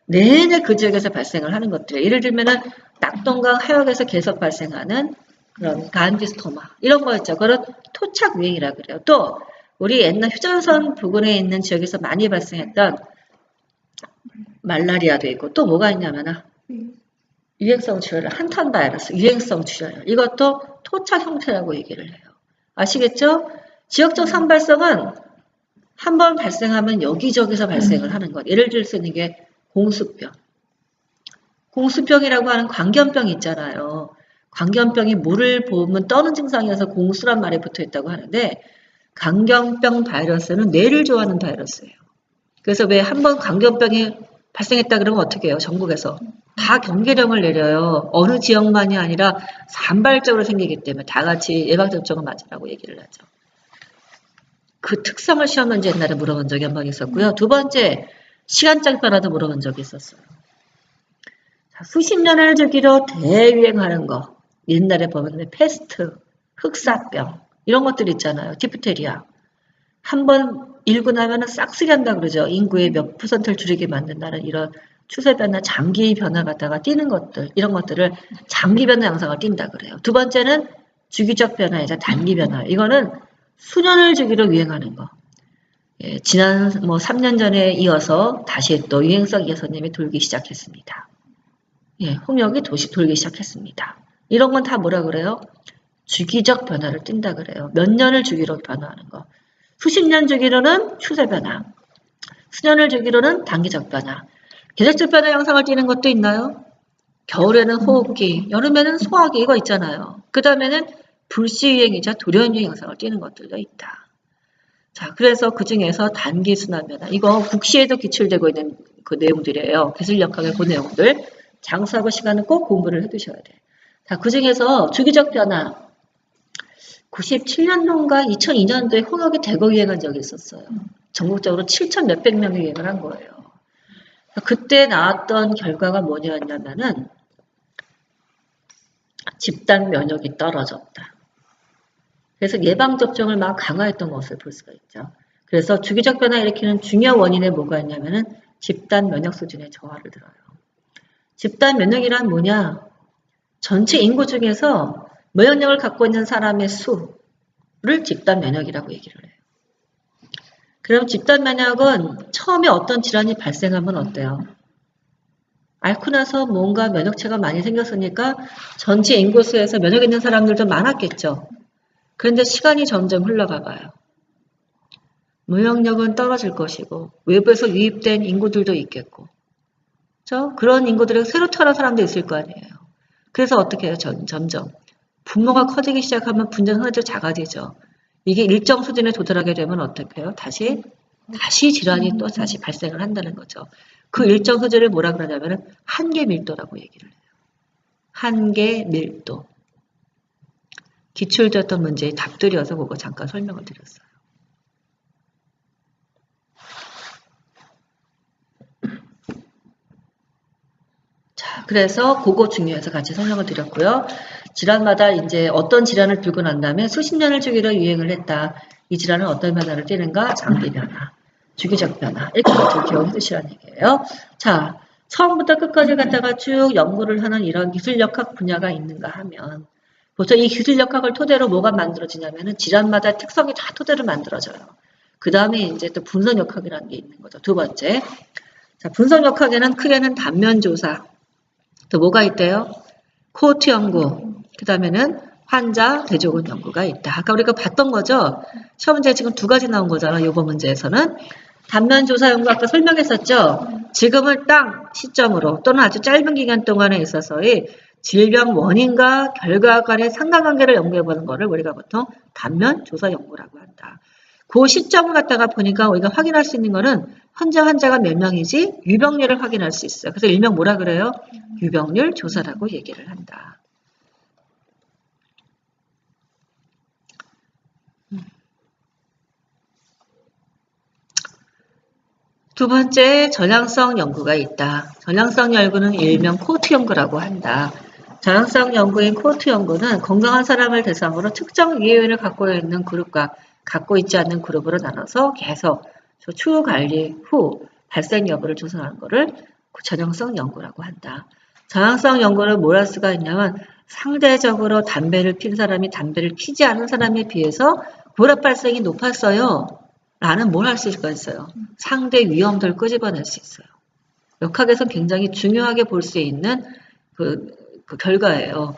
내내 그 지역에서 발생을 하는 것들이에요. 예를 들면은 낙동강 하역에서 계속 발생하는 그런 간디스토마 이런 거였죠. 그런 토착 유행이라 그래요. 또 우리 옛날 휴전선 부근에 있는 지역에서 많이 발생했던 말라리아도 있고 또 뭐가 있냐면은 유행성 출혈, 한탄 바이러스, 유행성 출혈 이것도 토착 형태라고 얘기를 해요. 아시겠죠? 지역적 산발성은 한 번 발생하면 여기저기서 발생을 하는 것. 예를 들 수 있는 게 공수병. 공수병이라고 하는 광견병 있잖아요. 광견병이 물을 보면 떠는 증상이어서 공수란 말이 붙어 있다고 하는데 광견병 바이러스는 뇌를 좋아하는 바이러스예요. 그래서 왜 한 번 광견병이 발생했다 그러면 어떻게 해요? 전국에서 다 경계령을 내려요. 어느 지역만이 아니라 산발적으로 생기기 때문에 다 같이 예방접종을 맞으라고 얘기를 하죠. 그 특성을 시험 문제 옛날에 물어본 적이 한 번 있었고요. 두 번째, 시간적 변화도 물어본 적이 있었어요. 자, 수십 년을 주기로 대유행하는 거. 옛날에 보면 패스트, 흑사병 이런 것들 있잖아요. 디프테리아. 한 번 일고 나면 싹쓸이 한다 그러죠. 인구의 몇 %를 줄이게 만든다는 이런 추세 변화, 장기 변화 갖다가 띄는 것들, 이런 것들을 장기 변화 양상을 띈다 그래요. 두 번째는 주기적 변화이자 단기 변화. 이거는 수년을 주기로 유행하는 거. 예, 지난 뭐 3년 전에 이어서 다시 또 유행성 예선님이 돌기 시작했습니다. 예, 홍역이 돌기 시작했습니다. 이런 건 다 뭐라 그래요? 주기적 변화를 띈다 그래요. 몇 년을 주기로 변화하는 거. 수십 년 주기로는 추세 변화. 수년을 주기로는 단기적 변화. 계절적 변화 양상을 띠는 것도 있나요? 겨울에는 호흡기, 여름에는 소화기 이거 있잖아요. 그 다음에는 불시유행이자 돌연유행 양상을 띠는 것들도 있다. 자, 그래서 그 중에서 단기 순환 변화. 이거 국시에도 기출되고 있는 그 내용들이에요. 기술 역학의 그 내용들. 장수하고 시간은 꼭 공부를 해두셔야 돼. 자, 그 중에서 주기적 변화. 97년도인가 2002년도에 홍역이 대거 유행한 적이 있었어요. 전국적으로 7천 몇백 명이 유행을 한 거예요. 그때 나왔던 결과가 뭐냐면은 집단 면역이 떨어졌다. 그래서 예방접종을 막 강화했던 것을 볼 수가 있죠. 그래서 주기적 변화 일으키는 중요한 원인에 뭐가 있냐면은 집단 면역 수준의 저하를 들어요. 집단 면역이란 뭐냐? 전체 인구 중에서 면역력을 갖고 있는 사람의 수를 집단 면역이라고 얘기를 해요. 그럼 집단 면역은 처음에 어떤 질환이 발생하면 어때요? 앓고 나서 뭔가 면역체가 많이 생겼으니까 전체 인구수에서 면역 있는 사람들도 많았겠죠. 그런데 시간이 점점 흘러가봐요. 면역력은 떨어질 것이고 외부에서 유입된 인구들도 있겠고 그렇죠? 그런 인구들에게 새로 태어난 사람도 있을 거 아니에요. 그래서 어떻게 해요? 점점 분모가 커지기 시작하면 분자 흔들도 작아지죠. 이게 일정 수준에 도달하게 되면 어떻게 해요? 다시 질환이 또 다시 발생을 한다는 거죠. 그 일정 수준을 뭐라 그러냐면 한계 밀도라고 얘기를 해요. 한계 밀도. 기출되었던 문제의 답들이어서 그거 잠깐 설명을 드렸어요. 자, 그래서 그거 중요해서 같이 설명을 드렸고요. 질환마다 이제 어떤 질환을 들고 난 다음에 수십 년을 주기로 유행을 했다. 이 질환은 어떤 변화를 띠는가? 장기 변화, 주기적 변화. 이렇게 좀 기억해 두시라는 얘기예요. 자, 처음부터 끝까지 갖다가 쭉 연구를 하는 이런 기술역학 분야가 있는가 하면 보통 이 기술역학을 토대로 뭐가 만들어지냐면은 질환마다 특성이 다 토대로 만들어져요. 그 다음에 이제 또 분석역학이라는 게 있는 거죠. 두 번째. 자, 분석역학에는 크게는 단면조사, 또 뭐가 있대요? 코호트 연구, 그 다음에는 환자 대조군 연구가 있다. 아까 우리가 봤던 거죠? 시험 문제 지금 두 가지 나온 거잖아. 이번 문제에서는. 단면조사 연구 아까 설명했었죠? 지금을 딱 시점으로 또는 아주 짧은 기간 동안에 있어서의 질병 원인과 결과 간의 상관관계를 연구해보는 거를 우리가 보통 단면조사 연구라고 한다. 그 시점을 갖다가 보니까 우리가 확인할 수 있는 거는 현재 환자가 몇 명이지 유병률을 확인할 수 있어요. 그래서 일명 뭐라 그래요? 유병률 조사라고 얘기를 한다. 두 번째, 전향성 연구가 있다. 전향성 연구는 일명 코호트 연구라고 한다. 전향성 연구인 코호트 연구는 건강한 사람을 대상으로 특정 유해균을 갖고 있는 그룹과 갖고 있지 않는 그룹으로 나눠서 계속 추후 관리 후 발생 여부를 조사하는 것을 전향성 연구라고 한다. 전향성 연구는 뭘 할 수가 있냐면 상대적으로 담배를 핀 사람이 담배를 피지 않은 사람에 비해서 고혈압 발생이 높았어요. 라는 뭘 할 수 있어요? 상대 위험도를 끄집어낼 수 있어요. 역학에서 굉장히 중요하게 볼 수 있는 그 결과예요.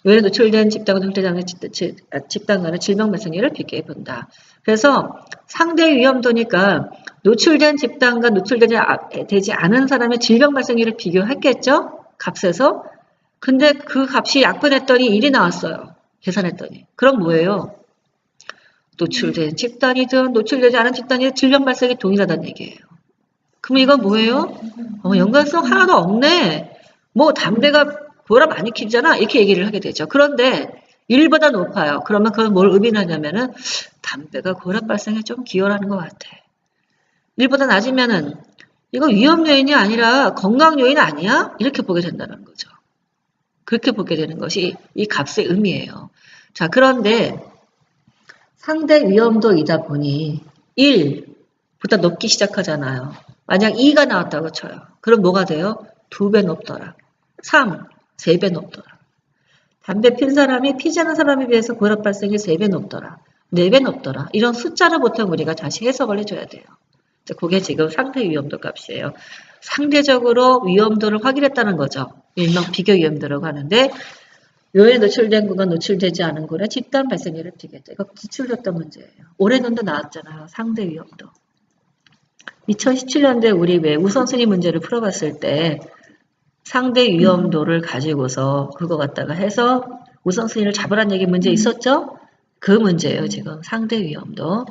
요에 노출된 집단 간의 질병 발생률을 비교해 본다. 그래서 상대 위험도니까 노출된 집단과 노출되지 않은 사람의 질병 발생률을 비교했겠죠? 값에서. 근데 그 값이 약분했더니 1이 나왔어요. 계산했더니. 그럼 뭐예요? 노출된 집단이든 노출되지 않은 집단이든 질병 발생이 동일하다는 얘기예요. 그럼 이건 뭐예요? 연관성 하나도 없네. 뭐 담배가 보라 많이 키잖아. 이렇게 얘기를 하게 되죠. 그런데 1보다 높아요. 그러면 그건 뭘 의미하냐면은 담배가 고혈압 발생에 좀 기여하는 것 같아. 1보다 낮으면은 이거 위험 요인이 아니라 건강 요인 아니야? 이렇게 보게 된다는 거죠. 그렇게 보게 되는 것이 이 값의 의미예요. 자, 그런데 상대 위험도이다 보니 1보다 높기 시작하잖아요. 만약 2가 나왔다고 쳐요. 그럼 뭐가 돼요? 2배 높더라. 3, 3배 높더라. 담배 핀 사람이 피지 않은 사람에 비해서 고혈압 발생이 3배 높더라. 4배 높더라. 이런 숫자를 보통 우리가 다시 해석을 해줘야 돼요. 그게 지금 상대 위험도 값이에요. 상대적으로 위험도를 확인했다는 거죠. 일명 비교 위험도라고 하는데 요에 노출된 구간, 노출되지 않은 구간의 집단 발생률을 비교했다. 이거 기출됐던 문제예요. 올해년도 나왔잖아요. 상대 위험도. 2017년도에 우리 왜 우선순위 문제를 풀어봤을 때 상대 위험도를 가지고서 그거 갖다가 해서 우선순위를 잡으라는 얘기 문제 있었죠? 그 문제예요. 지금 상대 위험도.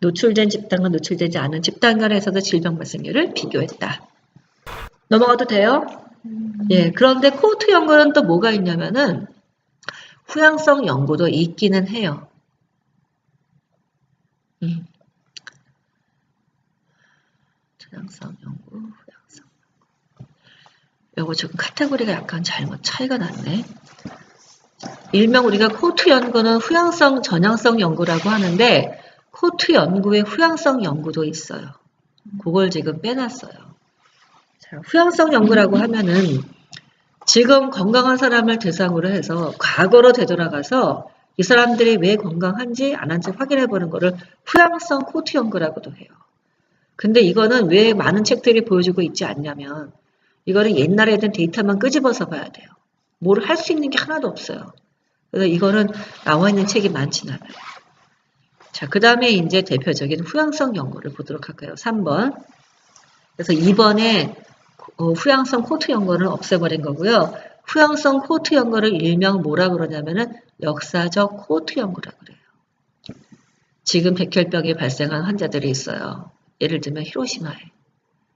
노출된 집단과 노출되지 않은 집단 간에서도 질병 발생률을 비교했다. 넘어가도 돼요? 예, 그런데 코호트 연구는 또 뭐가 있냐면은 후향성 연구도 있기는 해요. 후향성 연구, 후향성 연구. 요거 지금 카테고리가 약간 잘못 차이가 났네. 일명 우리가 코호트 연구는 후향성, 전향성 연구라고 하는데 코호트 연구에 후향성 연구도 있어요. 그걸 지금 빼놨어요. 자, 후향성 연구라고 하면은 지금 건강한 사람을 대상으로 해서 과거로 되돌아가서 이 사람들이 왜 건강한지 안 한지 확인해 보는 거를 후향성 코호트 연구라고도 해요. 근데 이거는 왜 많은 책들이 보여주고 있지 않냐면 이거는 옛날에 든 데이터만 끄집어서 봐야 돼요. 뭘 할 수 있는 게 하나도 없어요. 그래서 이거는 나와 있는 책이 많지는 않아요. 자, 그 다음에 이제 대표적인 후향성 연구를 보도록 할까요? 3번. 그래서 2번에 후향성 코호트 연구는 없애버린 거고요. 후양성 코호트 연구를 일명 뭐라 그러냐면은 역사적 코호트 연구라 그래요. 지금 백혈병이 발생한 환자들이 있어요. 예를 들면 히로시마에.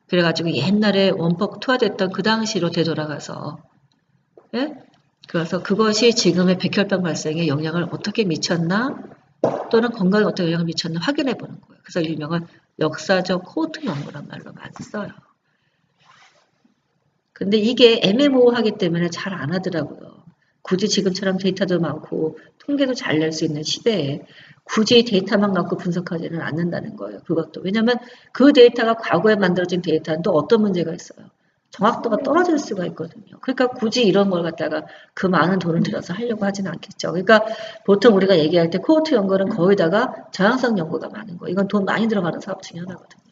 그래가지고 옛날에 원폭 투하됐던 그 당시로 되돌아가서, 예? 그래서 그것이 지금의 백혈병 발생에 영향을 어떻게 미쳤나, 또는 건강에 어떻게 영향을 미쳤나 확인해 보는 거예요. 그래서 일명은 역사적 코호트 연구란 말로 많이 써요. 근데 이게 애매모호하기 때문에 잘 안 하더라고요. 굳이 지금처럼 데이터도 많고 통계도 잘 낼 수 있는 시대에 굳이 데이터만 갖고 분석하지는 않는다는 거예요. 그것도. 왜냐하면 그 데이터가 과거에 만들어진 데이터는 또 어떤 문제가 있어요. 정확도가 떨어질 수가 있거든요. 그러니까 굳이 이런 걸 갖다가 그 많은 돈을 들여서 하려고 하지는 않겠죠. 그러니까 보통 우리가 얘기할 때 코호트 연구는 거의다가 저항성 연구가 많은 거예요. 이건 돈 많이 들어가는 사업 중에 하나거든요.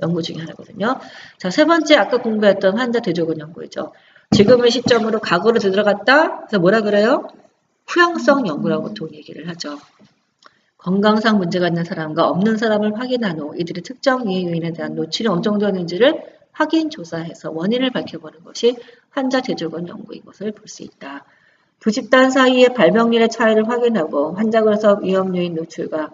연구 중에 하나거든요. 자, 세 번째 아까 공부했던 환자 대조군 연구이죠. 지금의 시점으로 과거로 되돌아갔다. 그래서 뭐라 그래요? 후양성 연구라고 보통 얘기를 하죠. 건강상 문제가 있는 사람과 없는 사람을 확인한 후 이들의 특정 이해 요인에 대한 노출이 어느 정도였는지를 확인 조사해서 원인을 밝혀보는 것이 환자 대조군 연구인 것을 볼 수 있다. 두 집단 사이의 발병률의 차이를 확인하고 환자군에서 위험 요인 노출과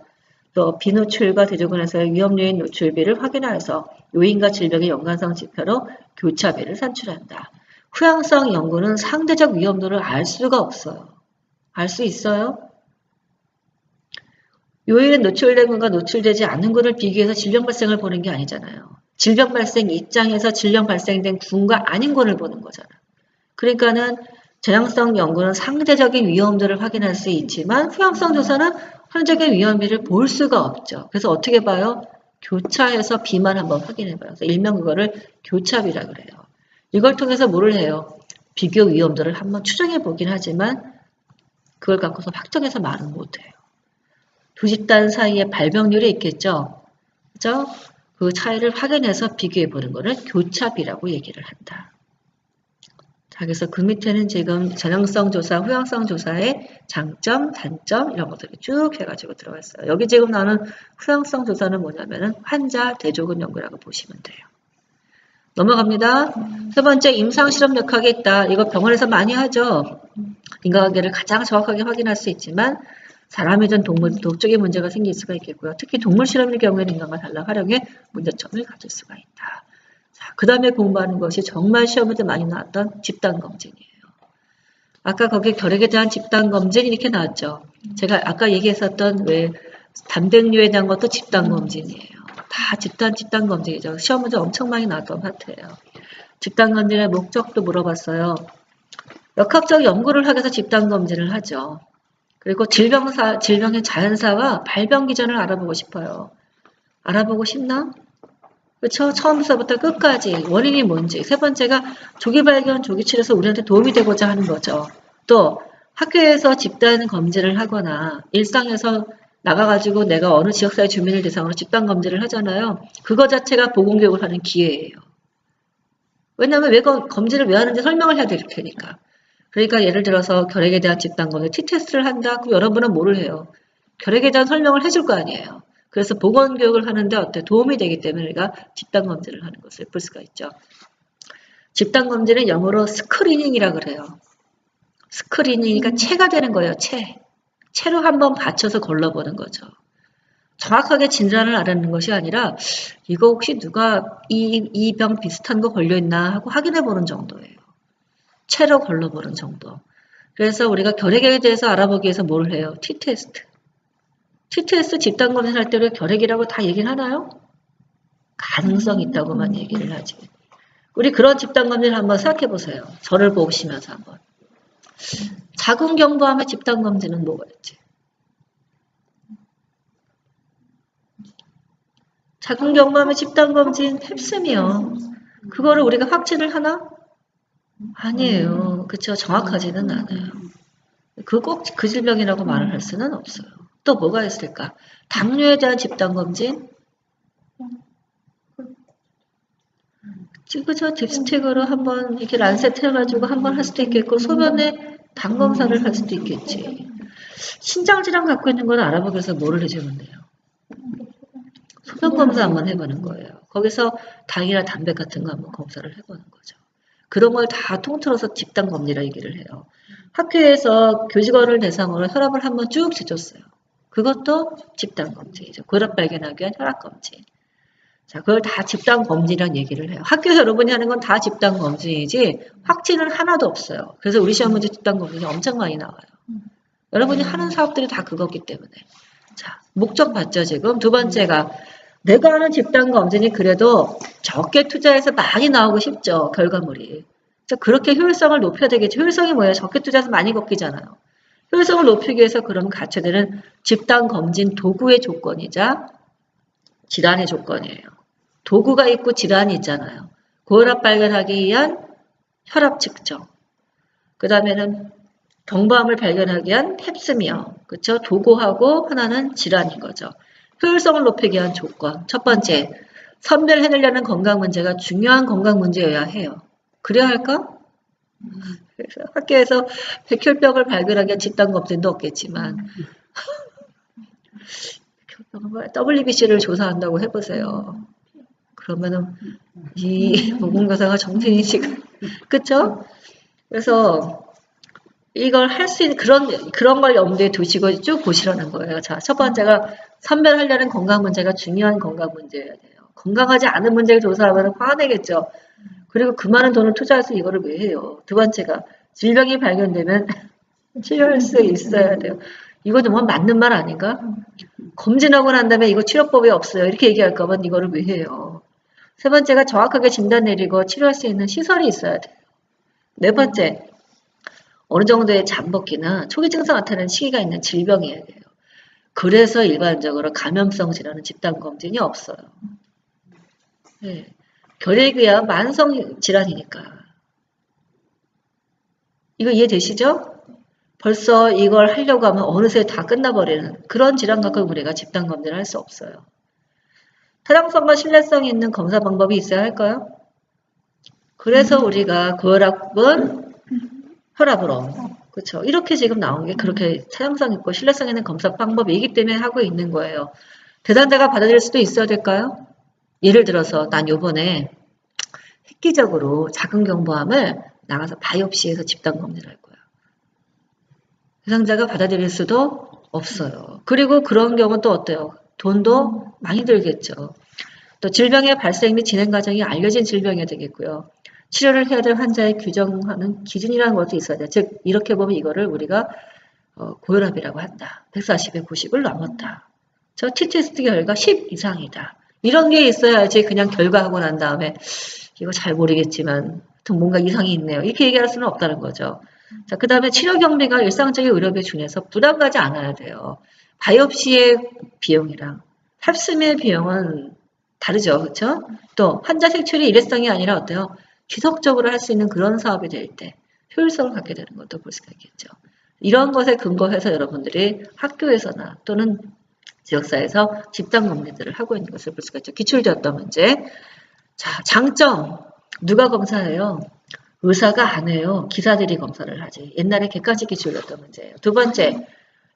또 비노출과 대조군에서의 위험 요인 노출비를 확인하여서 요인과 질병의 연관성 지표로 교차비를 산출한다. 후양성 연구는 상대적 위험도를 알 수가 없어요. 알 수 있어요? 요인에 노출된 군과 노출되지 않은 군을 비교해서 질병 발생을 보는 게 아니잖아요. 질병 발생 입장에서 질병 발생된 군과 아닌 군을 보는 거잖아. 그러니까는 저항성 연구는 상대적인 위험도를 확인할 수 있지만 후양성 조사는 현재의 위험비를 볼 수가 없죠. 그래서 어떻게 봐요? 교차해서 비만 한번 확인해봐요. 그래서 일명 그거를 교차비라 그래요. 이걸 통해서 뭐를 해요? 비교 위험도를 한번 추정해 보긴 하지만 그걸 갖고서 확정해서 말은 못해요. 두 집단 사이에 발병률이 있겠죠. 그죠? 그 차이를 확인해서 비교해 보는 거를 교차비라고 얘기를 한다. 자, 그래서 그 밑에는 지금 전형성 조사, 후양성 조사의 장점, 단점 이런 것들이 쭉 해가지고 들어갔어요. 여기 지금 나오는 후양성 조사는 뭐냐면은 환자 대조군 연구라고 보시면 돼요. 넘어갑니다. 세 번째, 임상실험 역학이 있다. 이거 병원에서 많이 하죠. 인과관계를 가장 정확하게 확인할 수 있지만 사람이든 동물, 독적인 문제가 생길 수가 있겠고요. 특히 동물 실험의 경우에는 인간과 달라 활용에 문제점을 가질 수가 있다. 자, 그 다음에 공부하는 것이 정말 시험에도 많이 나왔던 집단검진이에요. 아까 거기 결핵에 대한 집단검진 이렇게 나왔죠. 제가 아까 얘기했었던 왜 단백뇨에 대한 것도 집단검진이에요. 다 집단검진이죠. 시험 문제 엄청 많이 나왔던 파트예요. 집단검진의 목적도 물어봤어요. 역학적 연구를 하기 위해서 집단검진을 하죠. 그리고 질병의 자연사와 발병 기전을 알아보고 싶어요. 알아보고 싶나? 그렇죠? 처음부터 끝까지 원인이 뭔지. 세 번째가 조기 발견, 조기 치료에서 우리한테 도움이 되고자 하는 거죠. 또 학교에서 집단 검진을 하거나 일상에서 나가가지고 내가 어느 지역사회 주민을 대상으로 집단 검진을 하잖아요. 그거 자체가 보건교육을 하는 기회예요. 왜냐하면 왜 검진을 왜 하는지 설명을 해야 될 테니까. 그러니까 예를 들어서 결핵에 대한 집단검진 T테스트를 한다. 그럼 여러분은 뭐를 해요? 결핵에 대한 설명을 해줄 거 아니에요. 그래서 보건교육을 하는데 어때? 도움이 되기 때문에 우리가 집단검진을 하는 것을 볼 수가 있죠. 집단검진은 영어로 스크리닝이라 그래요. 스크리닝이니까 체가 되는 거예요. 체로 한번 받쳐서 걸러보는 거죠. 정확하게 진단을 알아내는 것이 아니라 이거 혹시 누가 이 병 비슷한 거 걸려있나 하고 확인해보는 정도예요. 체로 걸러보는 정도. 그래서 우리가 결핵에 대해서 알아보기 위해서 뭘 해요? T테스트. T테스트 집단검진 할 때 우리가 결핵이라고 다 얘기를 하나요? 가능성이 있다고만 얘기를 하지. 우리 그런 집단검진을 한번 생각해 보세요. 저를 보시면서 한번. 자궁경부암의 집단검진은 뭐가 있지? 자궁경부암의 집단검진 펩스미요. 그거를 우리가 확진을 하나? 아니에요. 그쵸? 정확하지는 않아요. 그 꼭 그 질병이라고 말을 할 수는 없어요. 또 뭐가 있을까? 당뇨에 대한 집단검진? 그죠? 딥스틱으로 한번 이렇게 란셋 해가지고 한번 할 수도 있겠고 소변에 당 검사를 할 수도 있겠지. 신장질환 갖고 있는 건 알아보기 위해서 뭐를 해주면 돼요? 소변 검사 한번 해보는 거예요. 거기서 당이나 담배 같은 거 한번 검사를 해보는 거죠. 그런 걸 다 통틀어서 집단검리라 얘기를 해요. 학교에서 교직원을 대상으로 혈압을 한번 쭉 재줬어요. 그것도 집단검진이죠. 고혈압 발견하기 위한 혈압검진. 자, 그걸 다 집단검진이라는 얘기를 해요. 학교에서 여러분이 하는 건 다 집단검진이지 확진은 하나도 없어요. 그래서 우리 시험 문제 집단검진이 엄청 많이 나와요. 여러분이 하는 사업들이 다 그거기 때문에. 자, 목적 봤죠, 지금? 두 번째가 내가 하는 집단검진이 그래도 적게 투자해서 많이 나오고 싶죠, 결과물이. 자, 그렇게 효율성을 높여야 되겠죠. 효율성이 뭐예요? 적게 투자해서 많이 걷기잖아요. 효율성을 높이기 위해서 그러면 갖춰야 되는 집단검진 도구의 조건이자 질환의 조건이에요. 도구가 있고 질환이 있잖아요. 고혈압 발견하기 위한 혈압 측정. 그 다음에는 경부암을 발견하기 위한 햅스미어. 그쵸? 도구하고 하나는 질환인 거죠. 효율성을 높이기 위한 조건. 첫 번째, 선별해내려는 건강 문제가 중요한 건강 문제여야 해요. 그래야 할까? 그래서 학교에서 백혈병을 발견하기 위한 집단검진도 없겠지만 WBC를 조사한다고 해보세요. 그러면은 이 보건교사가 정신인식 그쵸? 그래서 이걸 할 수 있는 그런 걸 염두에 두시고 쭉 보시라는 거예요. 자, 첫 번째가 선별하려는 건강 문제가 중요한 건강 문제여야 돼요. 건강하지 않은 문제를 조사하면 화내겠죠. 그리고 그 많은 돈을 투자해서 이거를 왜 해요? 두 번째가 질병이 발견되면 치료할 수 있어야 돼요. 이거 정말 맞는 말 아닌가? 검진하고 난 다음에 이거 치료법이 없어요. 이렇게 얘기할까 봐 이거를 왜 해요? 세 번째가 정확하게 진단 내리고 치료할 수 있는 시설이 있어야 돼요. 네 번째, 어느 정도의 잠복기나 초기 증상 나타나는 시기가 있는 질병이어야 돼요. 그래서 일반적으로 감염성 질환은 집단검진이 없어요. 네. 결핵이야 만성 질환이니까. 이거 이해되시죠? 벌써 이걸 하려고 하면 어느새 다 끝나버리는 그런 질환 갖고 우리가 집단검진을 할 수 없어요. 타당성과 신뢰성이 있는 검사 방법이 있어야 할까요? 그래서 우리가 고혈압은 혈압으로 그렇죠. 이렇게 지금 나온 게 그렇게 타당성 있고 신뢰성 있는 검사 방법이기 때문에 하고 있는 거예요. 대상자가 받아들일 수도 있어야 될까요? 예를 들어서 난 요번에 획기적으로 작은 경부암을 나가서 바이옵시에서 집단검진을 할 거야. 대상자가 받아들일 수도 없어요. 그리고 그런 경우는 또 어때요? 돈도 많이 들겠죠. 또 질병의 발생 및 진행 과정이 알려진 질병이 되겠고요. 치료를 해야 될 환자의 규정하는 기준이라는 것도 있어야 돼요. 즉 이렇게 보면 이거를 우리가 고혈압이라고 한다. 140에 90을 넘었다. 저 T테스트 결과 10 이상이다. 이런 게 있어야지 그냥 결과하고 난 다음에 이거 잘 모르겠지만 뭔가 이상이 있네요. 이렇게 얘기할 수는 없다는 거죠. 자, 그 다음에 치료 경비가 일상적인 의료비 중에서 부담 가지 않아야 돼요. 바이옵시의 비용이랑 햅스미의 비용은 다르죠. 그렇죠? 또 환자 색출이 일회성이 아니라 어때요? 지속적으로 할 수 있는 그런 사업이 될 때 효율성을 갖게 되는 것도 볼 수가 있겠죠. 이런 것에 근거해서 여러분들이 학교에서나 또는 지역사회에서 집단검리들을 하고 있는 것을 볼 수가 있죠. 기출되었던 문제. 자, 장점. 누가 검사해요? 의사가 안 해요. 기사들이 검사를 하지. 옛날에 객관식 기출이었던 문제예요. 두 번째,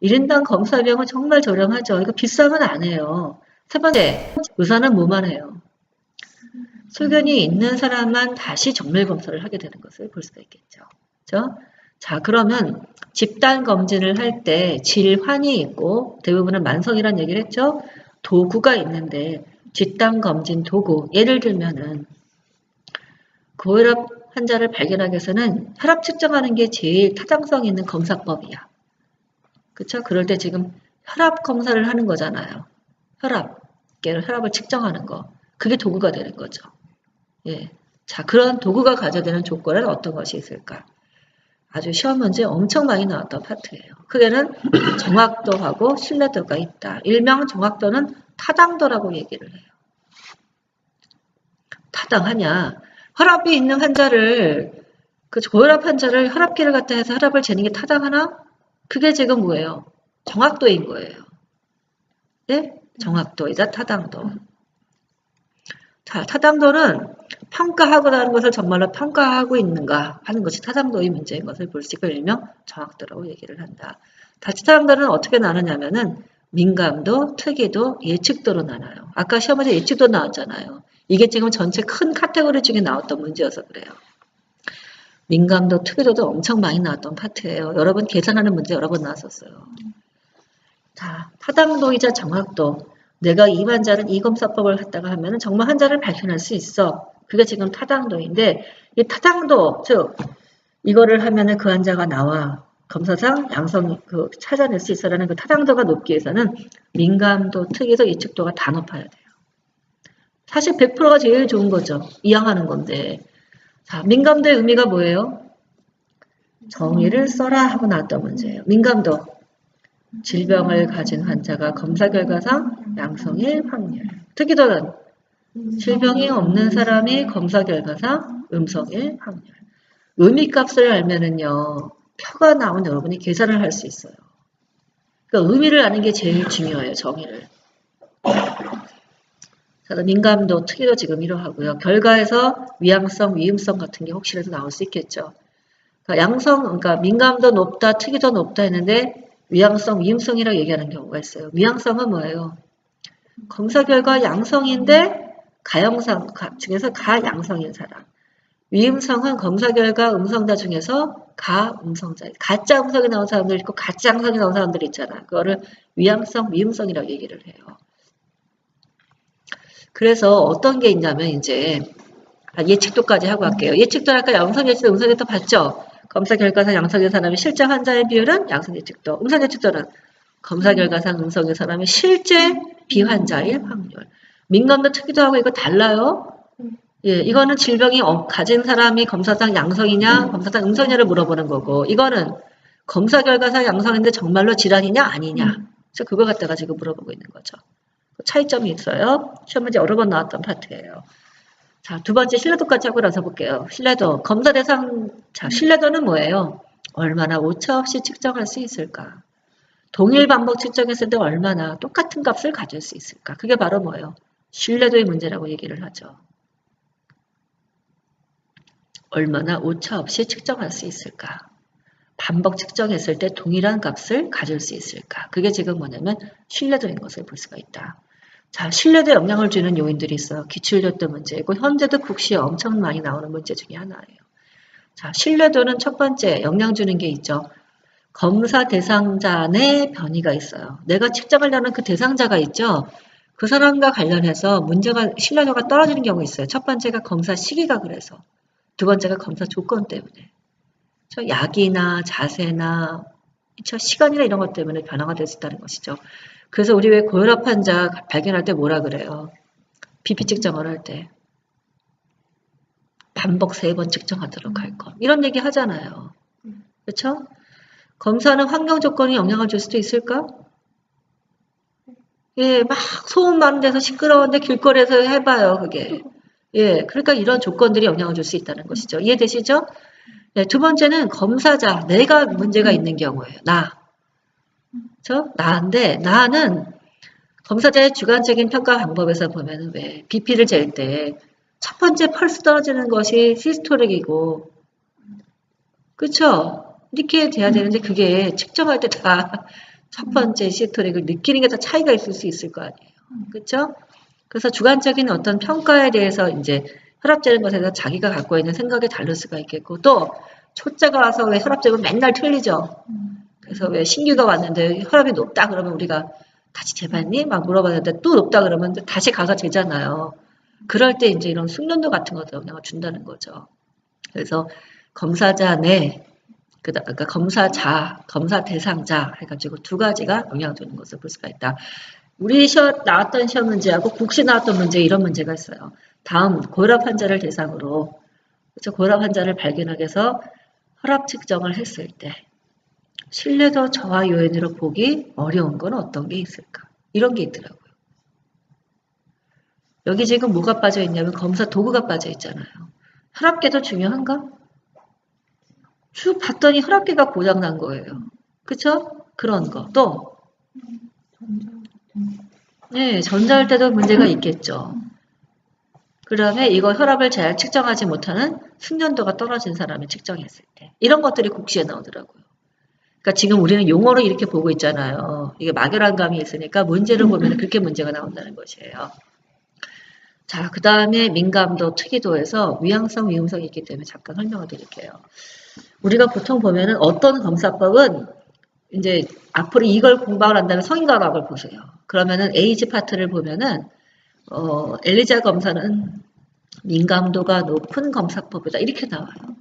1인당 검사 비용은 정말 저렴하죠. 이거 비싸면 안 해요. 세 번째, 의사는 뭐만 해요? 소견이 있는 사람만 다시 정밀 검사를 하게 되는 것을 볼 수가 있겠죠. 그렇죠? 자, 그러면 집단 검진을 할 때 질환이 있고 대부분은 만성이라는 얘기를 했죠. 도구가 있는데 집단 검진 도구, 예를 들면은 고혈압 환자를 발견하기 위해서는 혈압 측정하는 게 제일 타당성 있는 검사법이야. 그쵸? 그럴 때 지금 혈압 검사를 하는 거잖아요. 혈압을 측정하는 거. 그게 도구가 되는 거죠. 예. 자, 그런 도구가 가져야 되는 조건은 어떤 것이 있을까? 아주 시험 문제 엄청 많이 나왔던 파트예요. 크게는 정확도하고 신뢰도가 있다. 일명 정확도는 타당도라고 얘기를 해요. 타당하냐? 혈압이 있는 환자를, 그 고혈압 환자를 혈압계를 갖다 해서 혈압을 재는 게 타당하나? 그게 지금 뭐예요? 정확도인 거예요. 네? 정확도이자 타당도. 자, 타당도는 평가하고라는 것을 정말로 평가하고 있는가 하는 것이 타당도의 문제인 것을 볼 수 있고 일명 정확도라고 얘기를 한다. 다시 타당도는 어떻게 나누냐면은 민감도, 특이도, 예측도로 나눠요. 아까 시험에서 예측도 나왔잖아요. 이게 지금 전체 큰 카테고리 중에 나왔던 문제여서 그래요. 민감도, 특이도도 엄청 많이 나왔던 파트예요. 여러분 계산하는 문제 여러 번 나왔었어요. 자, 타당도이자 정확도. 내가 이 환자는 이 검사법을 갖다가 하면은 정말 환자를 발견할 수 있어. 그게 지금 타당도인데, 이 타당도, 즉, 이거를 하면은 그 환자가 나와. 검사상 양성, 찾아낼 수 있어라는 그 타당도가 높기 위해서는 민감도, 특이도, 예측도가 다 높아야 돼요. 사실 100%가 제일 좋은 거죠. 이양하는 건데. 자, 민감도의 의미가 뭐예요? 정의를 써라 하고 나왔던 문제예요. 민감도. 질병을 가진 환자가 검사 결과상 양성일 확률. 특이도는 질병이 없는 사람이 검사 결과상 음성일 확률. 의미값을 알면은요, 표가 나온 여러분이 계산을 할 수 있어요. 그러니까 의미를 아는 게 제일 중요해요, 정의를. 자, 민감도, 특이도 지금 이러하고요. 결과에서 위양성, 위음성 같은 게 혹시라도 나올 수 있겠죠. 그러니까 그러니까 민감도 높다, 특이도 높다 했는데 위양성, 위음성이라고 얘기하는 경우가 있어요. 위양성은 뭐예요? 검사 결과 양성인데 가형상 중에서 가양성인 사람. 위음성은 검사 결과 음성자 중에서 가음성자. 가짜 음성이 나온 사람들 있고 가짜 양성이 나온 사람들 있잖아. 그거를 위양성, 위음성이라고 얘기를 해요. 그래서 어떤 게 있냐면 이제 예측도까지 하고 갈게요. 예측도 아까 양성 예측도, 음성 예측도 봤죠? 검사 결과상 양성인 사람이 실제 환자의 비율은 양성 예측도. 음성 예측도는 검사 결과상 음성인 사람이 실제 비환자일 확률. 민감도 특이도 하고 이거 달라요. 예, 이거는 질병이 가진 사람이 검사상 양성이냐, 검사상 음성이냐를 물어보는 거고, 이거는 검사 결과상 양성인데 정말로 질환이냐, 아니냐. 그래서 그걸 갖다가 지금 물어보고 있는 거죠. 차이점이 있어요. 시험 문제 여러 번 나왔던 파트예요. 자, 두 번째 신뢰도까지 하고 나서 볼게요. 신뢰도. 검사 대상, 자, 신뢰도는 뭐예요? 얼마나 오차 없이 측정할 수 있을까? 동일 반복 측정했을 때 얼마나 똑같은 값을 가질 수 있을까? 그게 바로 뭐예요? 신뢰도의 문제라고 얘기를 하죠. 얼마나 오차 없이 측정할 수 있을까? 반복 측정했을 때 동일한 값을 가질 수 있을까? 그게 지금 뭐냐면 신뢰도인 것을 볼 수가 있다. 자, 신뢰도에 영향을 주는 요인들이 있어요. 기출력도 문제이고 현재도 국시에 엄청 많이 나오는 문제 중에 하나예요. 자, 신뢰도는 첫 번째 영향 주는 게 있죠. 검사 대상자 내 변이가 있어요. 내가 측정하려는 그 대상자가 있죠. 그 사람과 관련해서 문제가 신뢰도가 떨어지는 경우가 있어요. 첫 번째가 검사 시기가 그래서. 두 번째가 검사 조건 때문에. 약이나 자세나 시간이나 이런 것 때문에 변화가 될 수 있다는 것이죠. 그래서 우리 왜 고혈압 환자 발견할 때 뭐라 그래요? BP 측정을 할 때 반복 3번 측정하도록 할 것. 이런 얘기 하잖아요. 그렇죠? 검사는 환경 조건이 영향을 줄 수도 있을까? 예, 막 소음 많은 데서 시끄러운데 길거리에서 해봐요, 그게. 예, 그러니까 이런 조건들이 영향을 줄 수 있다는 것이죠. 이해되시죠? 네, 두 번째는 검사자, 내가 문제가 있는 경우예요. 나인데, 나는 검사자의 주관적인 평가 방법에서 보면은 왜 BP를 잴 때 첫 번째 펄스 떨어지는 것이 시스톨릭이고, 그쵸? 이렇게 돼야 되는데 그게 측정할 때 다 첫 번째 시스톨릭을 느끼는 게 다 차이가 있을 수 있을 거 아니에요. 그쵸? 그래서 주관적인 어떤 평가에 대해서 이제 혈압 재는 것에 대해서 자기가 갖고 있는 생각이 다를 수가 있겠고, 또 초짜가 와서 왜 혈압 재면 맨날 틀리죠? 그래서 왜 신규가 왔는데 혈압이 높다 그러면 우리가 다시 재봤니? 막 물어봤는데 또 높다 그러면 다시 가서 재잖아요. 그럴 때 이제 이런 숙련도 같은 것도 영향을 준다는 거죠. 그래서 검사자 내, 그러니까 검사자, 검사 대상자 해가지고 두 가지가 영향을 주는 것을 볼 수가 있다. 우리 나왔던 시험 문제하고 국시 나왔던 문제 이런 문제가 있어요. 다음 고혈압 환자를 대상으로 그렇죠? 고혈압 환자를 발견하기 위해서 혈압 측정을 했을 때 신뢰도 저하 요인으로 보기 어려운 건 어떤 게 있을까? 이런 게 있더라고요. 여기 지금 뭐가 빠져 있냐면 검사 도구가 빠져 있잖아요. 혈압계도 중요한가? 쭉 봤더니 혈압계가 고장난 거예요. 그쵸? 그런 거. 또 네, 전자할 때도 문제가 있겠죠. 그 다음에 이거 혈압을 잘 측정하지 못하는 숙련도가 떨어진 사람이 측정했을 때 이런 것들이 국시에 나오더라고요. 그러니까 지금 우리는 용어로 이렇게 보고 있잖아요. 이게 막연한 감이 있으니까 문제를 보면 그렇게 문제가 나온다는 것이에요. 자, 그 다음에 민감도, 특이도에서 위양성, 위험성이 있기 때문에 잠깐 설명을 드릴게요. 우리가 보통 보면은 어떤 검사법은 이제 앞으로 이걸 공부를 한다면 성인과학을 보세요. 그러면은 에이지 파트를 보면은 엘리자 검사는 민감도가 높은 검사법이다 이렇게 나와요.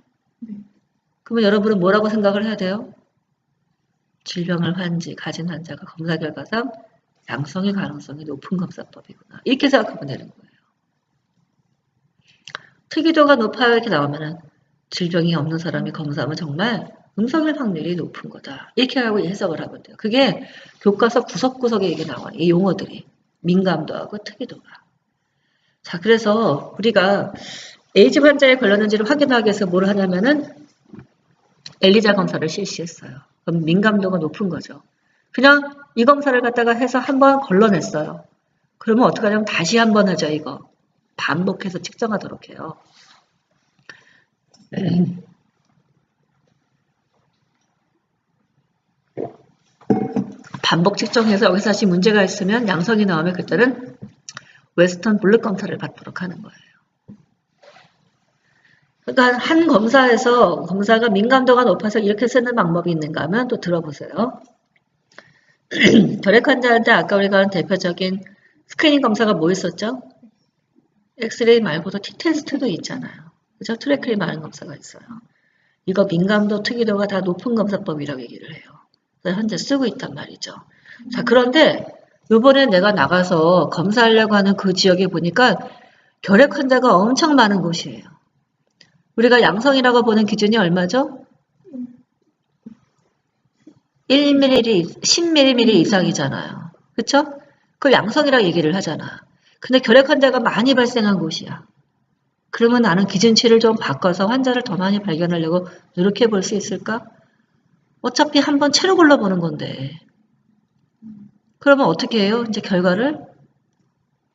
그러면 여러분은 뭐라고 생각을 해야 돼요? 질병을 가진 환자가 검사 결과상 양성의 가능성이 높은 검사법이구나 이렇게 생각하면 되는 거예요. 특이도가 높아요 이렇게 나오면은 질병이 없는 사람이 검사하면 정말 음성일 확률이 높은 거다. 이렇게 하고 해석을 하면 돼요. 그게 교과서 구석구석에 이게 나와요. 이 용어들이. 민감도하고 특이도가. 자, 그래서 우리가 에이즈 환자에 걸렸는지를 확인하기 위해서 뭘 하냐면은 엘리자 검사를 실시했어요. 그럼 민감도가 높은 거죠. 그냥 이 검사를 갖다가 해서 한번 걸러냈어요. 그러면 어떻게 하냐면 다시 한번 하죠, 이거. 반복해서 측정하도록 해요. 반복 측정해서 여기서 다시 문제가 있으면 양성이 나오면 그때는 웨스턴 블루 검사를 받도록 하는 거예요. 그러니까 한 검사에서 검사가 민감도가 높아서 이렇게 쓰는 방법이 있는가 하면 또 들어보세요. 결핵 환자한테 아까 우리가 한 대표적인 스크리닝 검사가 뭐 있었죠? 엑스레이 말고도 T테스트도 있잖아요. 그죠? 트래크리 많은 검사가 있어요. 이거 민감도, 특이도가 다 높은 검사법이라고 얘기를 해요. 그래서 현재 쓰고 있단 말이죠. 자, 그런데 이번에 내가 나가서 검사하려고 하는 그 지역에 보니까 결핵 환자가 엄청 많은 곳이에요. 우리가 양성이라고 보는 기준이 얼마죠? 1ml, 10ml 이상이잖아요. 그쵸? 그걸 양성이라고 얘기를 하잖아. 근데 결핵 환자가 많이 발생한 곳이야. 그러면 나는 기준치를 좀 바꿔서 환자를 더 많이 발견하려고 노력해 볼 수 있을까? 어차피 한번 채로 골라보는 건데. 그러면 어떻게 해요? 이제 결과를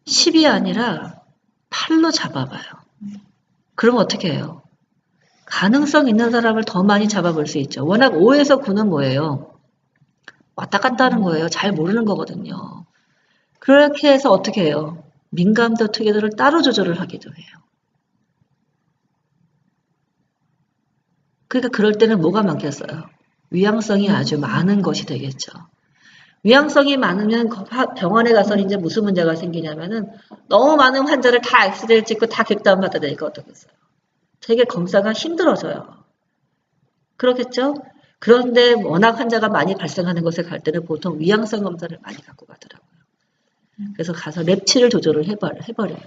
10이 아니라 8로 잡아봐요. 그러면 어떻게 해요? 가능성 있는 사람을 더 많이 잡아볼 수 있죠. 워낙 5에서 9는 뭐예요? 왔다 갔다 하는 거예요. 잘 모르는 거거든요. 그렇게 해서 어떻게 해요? 민감도, 특이도를 따로 조절을 하기도 해요. 그러니까 그럴 때는 뭐가 많겠어요? 위양성이 아주 많은 것이 되겠죠. 위양성이 많으면 병원에 가서 이제 무슨 문제가 생기냐면은 너무 많은 환자를 다 엑스레이를 찍고 다 객다운 받아야 되니까 어떻겠어요? 되게 검사가 힘들어져요. 그렇겠죠? 그런데 워낙 환자가 많이 발생하는 곳에 갈 때는 보통 위양성 검사를 많이 갖고 가더라고요. 그래서 가서 랩치를 조절을 해버려요.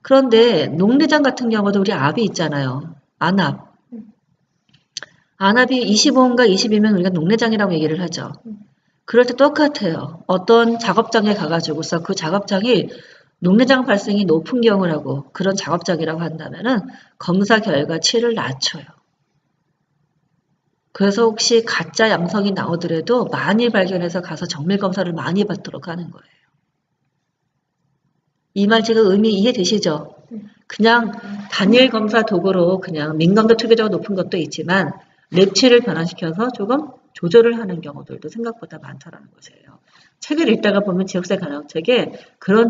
그런데 녹내장 같은 경우도 우리 압이 있잖아요. 안압. 안압이 25인가 20이면 우리가 녹내장이라고 얘기를 하죠. 그럴 때 똑같아요. 어떤 작업장에 가가지고서 그 작업장이 녹내장 발생이 높은 경우라고 그런 작업장이라고 한다면은 검사 결과치를 낮춰요. 그래서 혹시 가짜 양성이 나오더라도 많이 발견해서 가서 정밀 검사를 많이 받도록 하는 거예요. 이 말 지금 의미 이해되시죠? 그냥 단일 검사 도구로 그냥 민감도 특이도가 높은 것도 있지만 랩치를 변화시켜서 조금 조절을 하는 경우들도 생각보다 많다라는 것이에요. 책을 읽다가 보면 지역사회 간호학책에 그런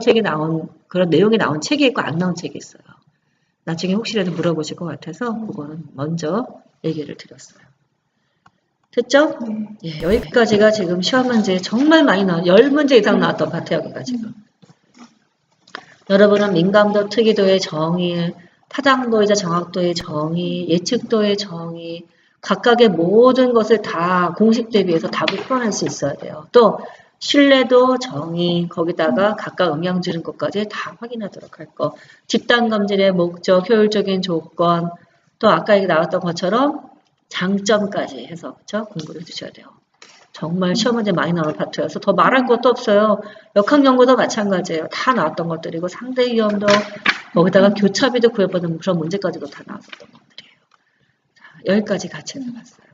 내용이 나온 책이 있고 안 나온 책이 있어요. 나중에 혹시라도 물어보실 것 같아서 그거는 먼저 얘기를 드렸어요. 됐죠? 예, 여기까지가 지금 시험 문제 정말 많이 10문제 이상 나왔던 파트야, 여기가 지금. 여러분은 민감도, 특이도의 정의, 파장도이자 정확도의 정의, 예측도의 정의, 각각의 모든 것을 다 공식 대비해서 답을 풀어낼 수 있어야 돼요. 또 신뢰도, 정의, 거기다가 각각 영향 주는 것까지 다 확인하도록 할 거. 집단검진의 목적, 효율적인 조건, 또 아까 얘기 나왔던 것처럼 장점까지 해서 그쵸? 공부를 해주셔야 돼요. 정말 시험 문제 많이 나오는 파트여서 더 말할 것도 없어요. 역학연구도 마찬가지예요. 다 나왔던 것들이고 상대 위험도 거기다가 교차비도 구해보는 그런 문제까지도 다 나왔었던 것들이에요. 자, 여기까지 같이 해봤어요.